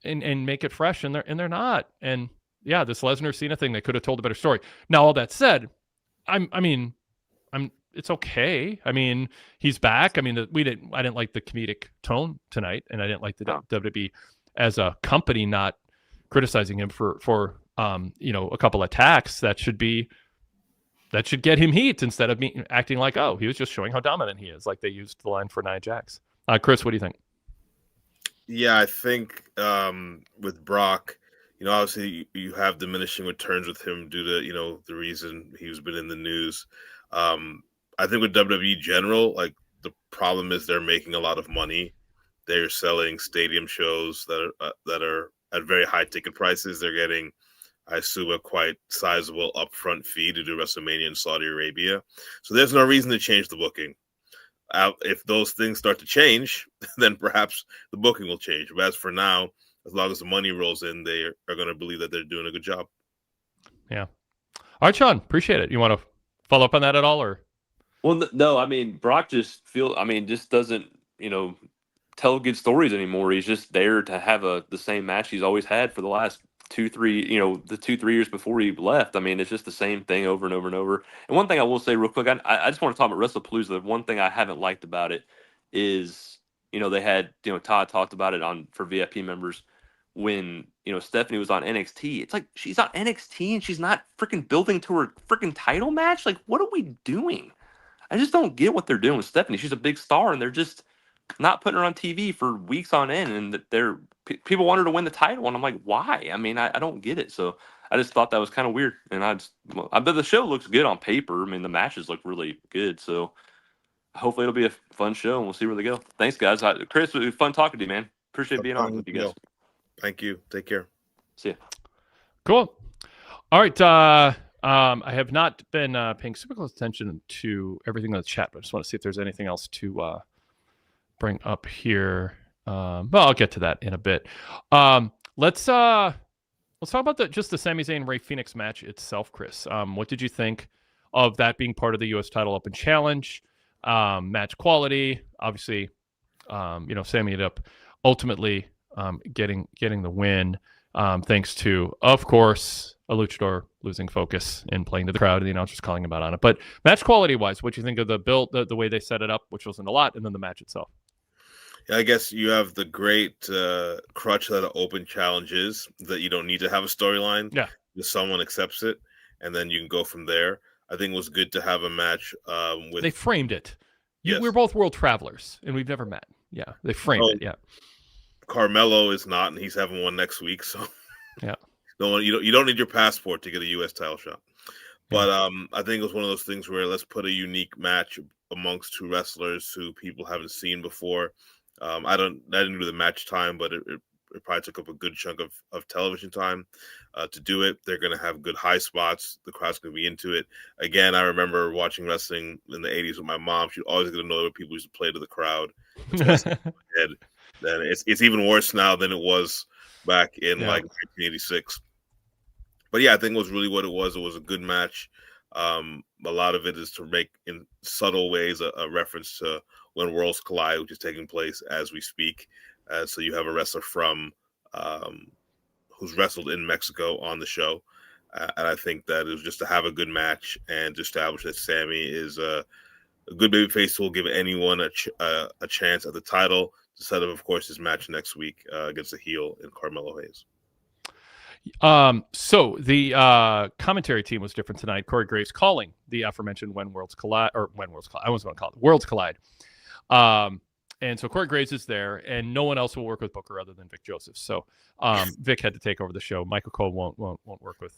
and make it fresh, and they're not. And yeah, this Lesnar Cena thing, they could have told a better story. Now, all that said, it's okay. I mean, he's back. I mean, I didn't like the comedic tone tonight, and I didn't like the WWE as a company not criticizing him for a couple attacks that should get him heat instead of me acting like, oh, he was just showing how dominant he is, like they used the line for Nia Jax. Chris, what do you think? Yeah, I think with Brock, obviously you have diminishing returns with him due to, the reason he's been in the news. I think with WWE general, like the problem is they're making a lot of money. They're selling stadium shows that are at very high ticket prices. They're getting, I assume, a quite sizable upfront fee to do WrestleMania in Saudi Arabia. So there's no reason to change the booking. If those things start to change, then perhaps the booking will change. But as for now, as long as the money rolls in, they are going to believe that they're doing a good job. Yeah. All right, Sean, appreciate it. You want to follow up on that at all, or? Well, no, I mean, Brock just doesn't, tell good stories anymore. He's just there to have the same match he's always had for the last 2-3 years before he left. I mean, it's just the same thing over and over and over. And one thing I will say real quick, I just want to talk about WrestlePalooza. One thing I haven't liked about it is, they had, Todd talked about it for VIP members when, Stephanie was on NXT. It's like she's on NXT and she's not freaking building to her freaking title match. Like, what are we doing? I just don't get what they're doing with Stephanie. She's a big star, and they're just not putting her on TV for weeks on end. And people want her to win the title, and I'm like, why? I mean, I don't get it. So I just thought that was kind of weird. And I bet the show looks good on paper. I mean, the matches look really good. So hopefully it'll be a fun show, and we'll see where they go. Thanks, guys. Chris, it was fun talking to you, man. Appreciate being on with you guys. Thank you. Take care. See ya. Cool. All right. I have not been paying super close attention to everything in the chat, but I just want to see if there's anything else to bring up here. Well, I'll get to that in a bit. Let's talk about just the Sami Zayn Rey Fenix match itself, Chris. What did you think of that being part of the U.S. Title Open Challenge? Match quality, obviously. Sami ended up ultimately getting the win, thanks to, of course, a luchador losing focus and playing to the crowd, and the announcers calling him out on it. But match quality-wise, what do you think of the build, the way they set it up, which wasn't a lot, and then the match itself? Yeah, I guess you have the great crutch that an open challenge is, that you don't need to have a storyline. Yeah. If someone accepts it, and then you can go from there. I think it was good to have a match with... They framed it. Yes. We're both world travelers, and we've never met. Yeah, they framed it, yeah. Carmelo is not, and he's having one next week, so... Yeah. No, you don't need your passport to get a U.S. title shot. But I think it was one of those things where let's put a unique match amongst two wrestlers who people haven't seen before. I didn't do the match time, but it probably took up a good chunk of television time to do it. They're going to have good high spots. The crowd's going to be into it. Again, I remember watching wrestling in the 80s with my mom. She'd always get annoyed when people used to play to the crowd. And it's even worse now than it was back in like 1986. But yeah, I think it was really what it was. It was a good match. A lot of it is to make in subtle ways a reference to When Worlds Collide, which is taking place as we speak. So you have a wrestler from who's wrestled in Mexico on the show. And I think that it was just to have a good match and to establish that Sami is a good babyface who will give anyone a chance at the title, to set up, of course, his match next week against the heel in Carmelo Hayes. So the commentary team was different tonight. Corey Graves calling the aforementioned When Worlds Collide. I was going to call it Worlds Collide. And so Corey Graves is there, and no one else will work with Booker other than Vic Joseph. So Vic had to take over the show. Michael Cole won't work with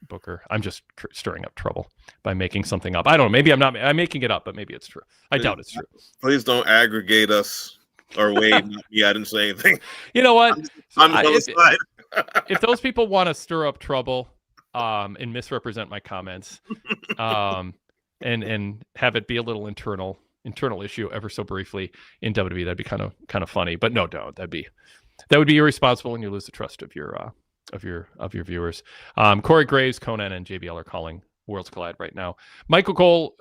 Booker. I'm just stirring up trouble by making something up. I don't know. Maybe I'm making it up, but maybe it's true. I doubt it's true. Please don't aggregate us or Wade. Yeah, I didn't say anything. You know what? If those people want to stir up trouble and misrepresent my comments and have it be a little internal issue ever so briefly in WWE, that'd be kind of funny. But no, don't. That would be irresponsible, and you lose the trust of your viewers. Corey Graves, Conan, and JBL are calling Worlds Collide right now. Michael Cole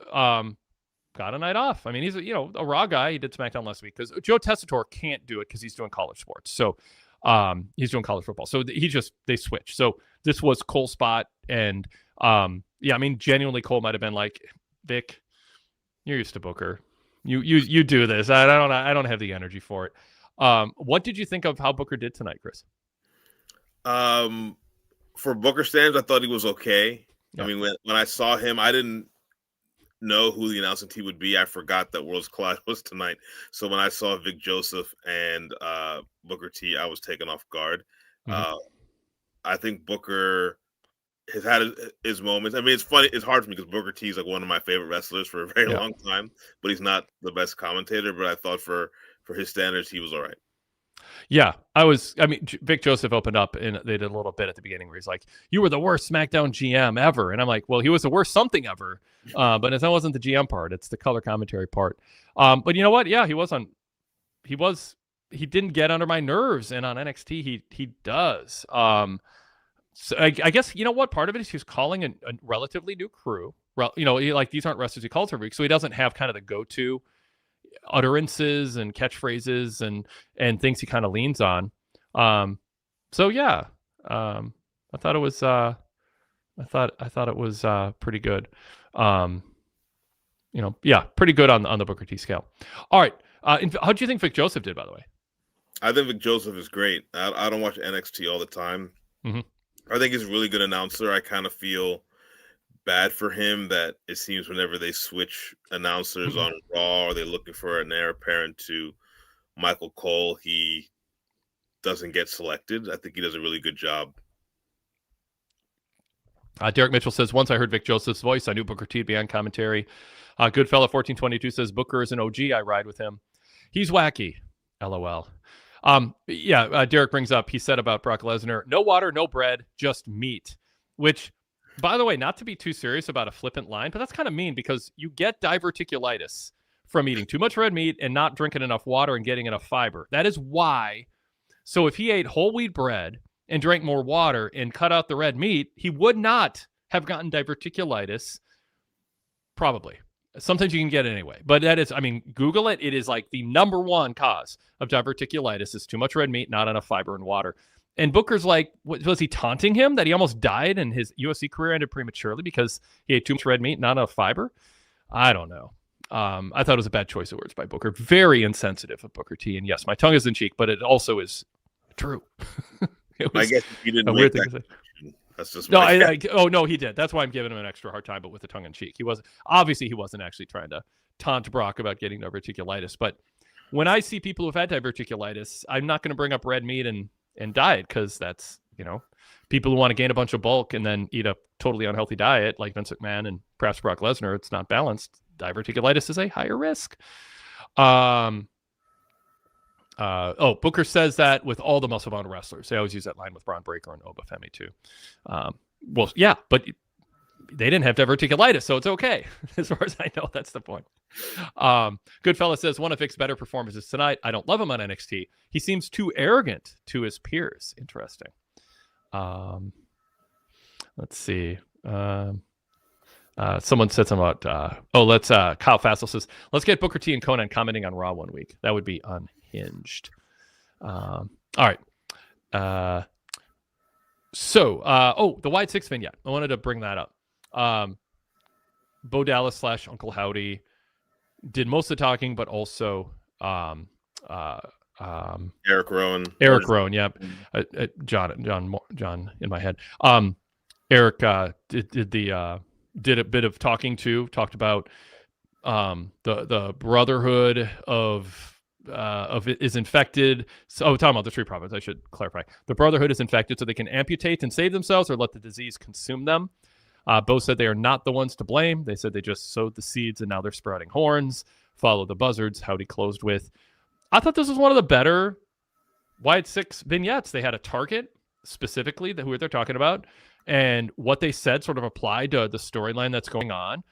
got a night off. I mean, he's a Raw guy. He did SmackDown last week because Joe Tessitore can't do it because he's doing college sports. So He's doing college football. So they switch. So this was Cole's spot. And yeah, I mean, genuinely Cole might have been like, Vic, you're used to Booker. You do this. I don't have the energy for it. What did you think of how Booker did tonight, Chris? For Booker standards, I thought he was okay. Yeah. I mean, when I saw him, I didn't know who the announcing team would be. I forgot that Worlds Collide was tonight. So when I saw Vic Joseph and Booker T, I was taken off guard. Mm-hmm. I think Booker has had his moments. I mean, it's funny. It's hard for me because Booker T is like one of my favorite wrestlers for a very long time, but he's not the best commentator. But I thought for his standards, he was all right. Yeah, Vic Joseph opened up and they did a little bit at the beginning where he's like, you were the worst SmackDown GM ever. And I'm like, well, he was the worst something ever. But that wasn't the GM part. It's the color commentary part. But you know what? Yeah, he didn't get under my nerves. And on NXT, he does. So I guess, you know what? Part of it is he's calling a relatively new crew. These aren't wrestlers he calls every week. So he doesn't have kind of the go-to utterances and catchphrases and things he kind of leans on. So yeah, I thought it was pretty good. Pretty good on the Booker T scale. All right. How do you think Vic Joseph did, by the way? I think Vic Joseph is great. I don't watch NXT all the time. Mm-hmm. I think he's a really good announcer. I kind of feel bad for him that it seems whenever they switch announcers on Raw or they're looking for an heir apparent to Michael Cole, he doesn't get selected. I think he does a really good job. Derek Mitchell says, once I heard Vic Joseph's voice, I knew Booker T would be on commentary. Goodfella 1422 says, Booker is an OG. I ride with him. He's wacky. LOL. Derek brings up, he said about Brock Lesnar, no water, no bread, just meat, which, by the way, not to be too serious about a flippant line, but that's kind of mean because you get diverticulitis from eating too much red meat and not drinking enough water and getting enough fiber. That is why. So if he ate whole wheat bread and drank more water and cut out the red meat, he would not have gotten diverticulitis. Probably. Sometimes you can get it anyway. But that is, Google it. It is like the number one cause of diverticulitis is too much red meat, not enough fiber and water. And Booker's like, was he taunting him that he almost died and his UFC career ended prematurely because he ate too much red meat, not enough fiber? I don't know. I thought it was a bad choice of words by Booker. Very insensitive of Booker T. And yes, my tongue is in cheek, but it also is true. I guess if you didn't a weird thing to say. That's just no, he did. That's why I'm giving him an extra hard time, but with the tongue in cheek. He wasn't actually trying to taunt Brock about getting diverticulitis. But when I see people who've had diverticulitis, I'm not going to bring up red meat and diet because that's, people who want to gain a bunch of bulk and then eat a totally unhealthy diet like Vince McMahon and perhaps Brock Lesnar. It's not balanced. Diverticulitis is a higher risk. Booker says that with all the muscle-bound wrestlers. They always use that line with Braun Breaker and Oba Femi too. Well, yeah, but they didn't have diverticulitis, so it's okay. As far as I know, that's the point. Goodfella says, one of Vic's better performances tonight. I don't love him on NXT. He seems too arrogant to his peers. Interesting. Let's see. Someone said something about, Kyle Fassel says, let's get Booker T and Conan commenting on Raw one week. That would be unhinged. All right. The Wide Six vignette. I wanted to bring that up. Bo Dallas / Uncle Howdy did most of the talking, but also Eric Rowan. Yeah. John in my head. Eric did a bit of talking too. Talked about the Brotherhood of is infected. So talking about the Street Profits, I should clarify. The Brotherhood is infected, so they can amputate and save themselves, or let the disease consume them. Both said they are not the ones to blame. They said they just sowed the seeds and now they're sprouting horns. Follow the buzzards. Howdy closed with, I thought this was one of the better Wide Six vignettes. They had a target specifically who they're talking about, and what they said sort of applied to the storyline that's going on.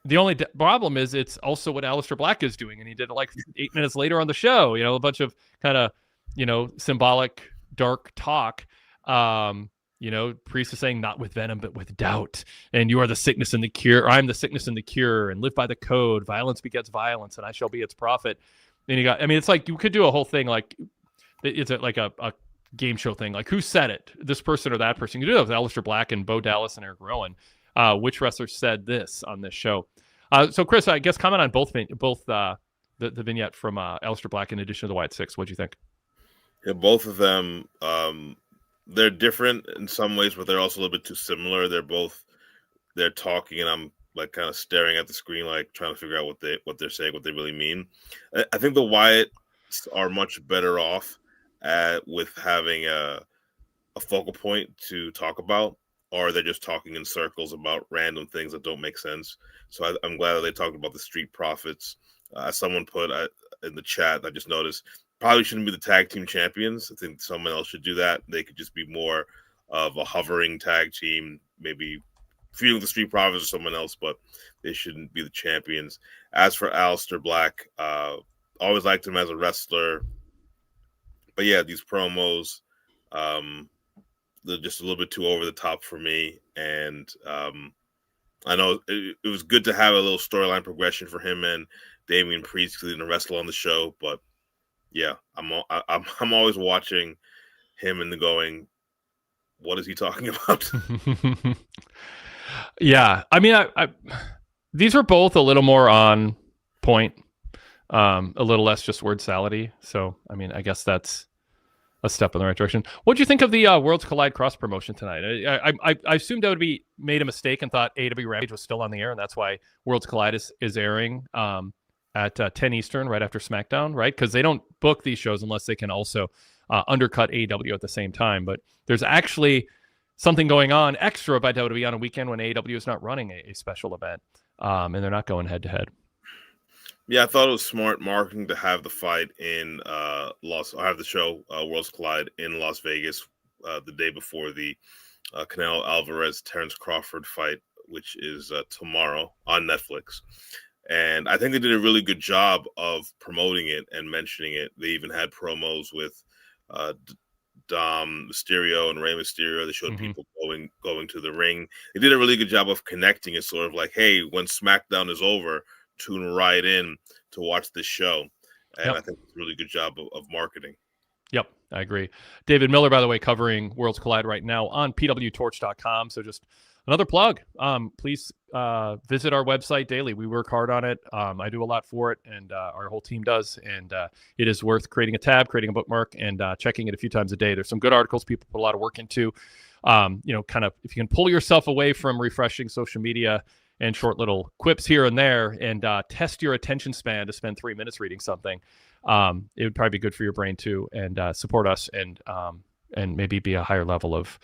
The only problem is it's also what Aleister Black is doing, and he did it like 8 minutes later on the show. A bunch of kind of symbolic dark talk. Priest is saying not with venom but with doubt, and you are the sickness and the cure, or I'm the sickness and the cure, and live by the code. Violence begets violence, and I shall be its prophet. And it's like you could do a whole thing like it's like a game show thing. Like, who said it? This person or that person? You do that with Aleister Black and Bo Dallas and Eric Rowan. Which wrestler said this on this show? So, Chris, I guess comment on both the vignette from Aleister Black in addition to the Wyatt Six. What do you think? Yeah, both of them, they're different in some ways, but they're also a little bit too similar. They're talking, and I'm like kind of staring at the screen, like trying to figure out what they're saying, what they really mean. I think the Wyatts are much better off with having a focal point to talk about, or they're just talking in circles about random things that don't make sense. So I'm glad that they talked about the Street Profits. As someone put in the chat, I just noticed, probably shouldn't be the tag team champions. I think someone else should do that. They could just be more of a hovering tag team, maybe feuding with the Street Profits or someone else, but they shouldn't be the champions. As for Aleister Black, always liked him as a wrestler. But yeah, these promos, they're just a little bit too over the top for me. And I know it was good to have a little storyline progression for him and Damian Priest because he didn't wrestle on the show. But yeah, I'm always watching him and going, what is he talking about? Yeah, I mean, I these are both a little more on point, a little less just word salady. So, I mean, I guess that's a step in the right direction. What do you think of the Worlds Collide cross promotion tonight? I assumed WWE made a mistake and thought AEW Rampage was still on the air, and that's why Worlds Collide is airing at 10 Eastern right after SmackDown, right? Because they don't book these shows unless they can also undercut AEW at the same time. But there's actually something going on extra by WWE on a weekend when AEW is not running a special event, and they're not going head to head. Yeah, I thought it was smart marketing to have the fight in have the show Worlds Collide in Las Vegas the day before the Canelo Alvarez Terrence Crawford fight, which is tomorrow on Netflix. And I think they did a really good job of promoting it and mentioning it. They even had promos with Dom Mysterio and Rey Mysterio. They showed people going to the ring. They did a really good job of connecting it, sort of like, hey, when SmackDown is over, tune right in to watch this show. And I think it's a really good job of marketing. Yep, I agree. David Miller, by the way, covering Worlds Collide right now on PWTorch.com. So just another plug. Please visit our website daily. We work hard on it. I do a lot for it, and our whole team does. And it is worth creating a tab, creating a bookmark, and checking it a few times a day. There's some good articles people put a lot of work into. Kind of if you can pull yourself away from refreshing social media and short little quips here and there, and test your attention span to spend 3 minutes reading something, it would probably be good for your brain too, and support us, and maybe be a higher level of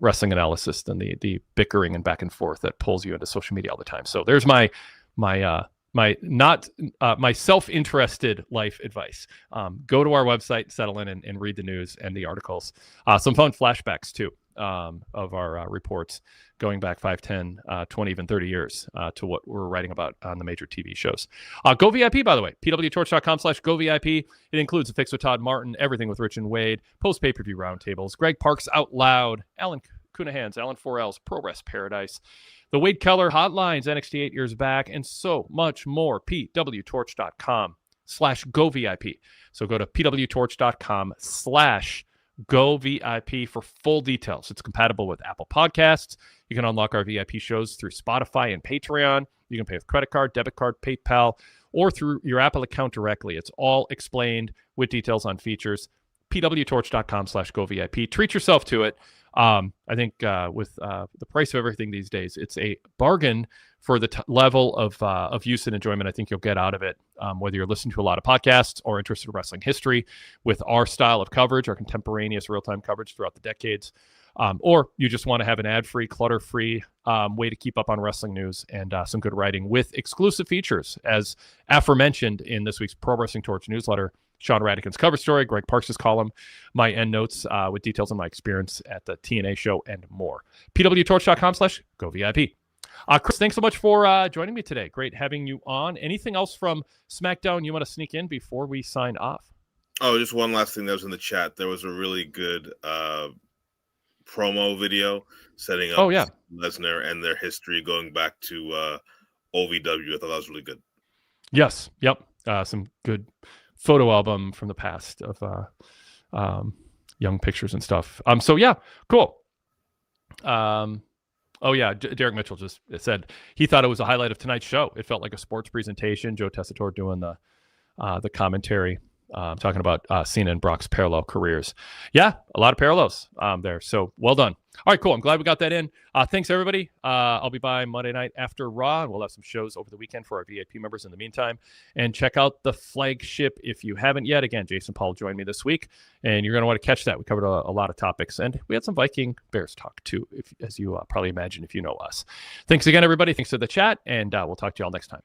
wrestling analysis than the bickering and back and forth that pulls you into social media all the time. So there's my self-interested life advice. Go to our website, settle in, and read the news and the articles. Some fun flashbacks too of our reports going back 5, 10, 20, even 30 years to what we're writing about on the major TV shows. Go VIP, by the way, pwtorch.com/go VIP. It includes a fix with Todd Martin, everything with Rich and Wade, post pay-per-view roundtables, Greg Parks Out Loud, Alan Cunahan's, Alan Forel's Pro Wrest Paradise, the Wade Keller Hotlines, NXT 8 Years Back, and so much more. pwtorch.com/go VIP. So go to pwtorch.com/go VIP for full details. It's compatible with Apple Podcasts. You can unlock our VIP shows through Spotify and Patreon. You can pay with credit card, debit card, PayPal, or through your Apple account directly. It's all explained with details on features. pwtorch.com/go VIP. Treat yourself to it. I think with the price of everything these days, it's a bargain for the level of use and enjoyment I think you'll get out of it, whether you're listening to a lot of podcasts or interested in wrestling history with our style of coverage, our contemporaneous real-time coverage throughout the decades, or you just want to have an ad-free, clutter-free way to keep up on wrestling news and some good writing with exclusive features, as aforementioned in this week's Pro Wrestling Torch newsletter. Sean Radican's cover story, Greg Parks' column, my end notes with details on my experience at the TNA show, and more. pwtorch.com/go VIP. Chris, thanks so much for joining me today. Great having you on. Anything else from SmackDown you want to sneak in before we sign off? Oh, just one last thing that was in the chat. There was a really good promo video setting up Lesnar and their history going back to OVW. I thought that was really good. Yes. Yep. Some good photo album from the past of young pictures and stuff. So yeah, cool. Oh yeah, Derek Mitchell just said he thought it was a highlight of tonight's show. It felt like a sports presentation. Joe Tessitore doing the commentary, talking about Cena and Brock's parallel careers. Yeah, a lot of parallels there. So well done. All right, cool. I'm glad we got that in. Thanks, everybody. I'll be by Monday night after Raw, and we'll have some shows over the weekend for our VIP members in the meantime. And check out the flagship if you haven't yet. Again, Jason Paul joined me this week, and you're going to want to catch that. We covered a lot of topics, and we had some Viking Bears talk, too, as you probably imagine if you know us. Thanks again, everybody. Thanks for the chat, and we'll talk to you all next time.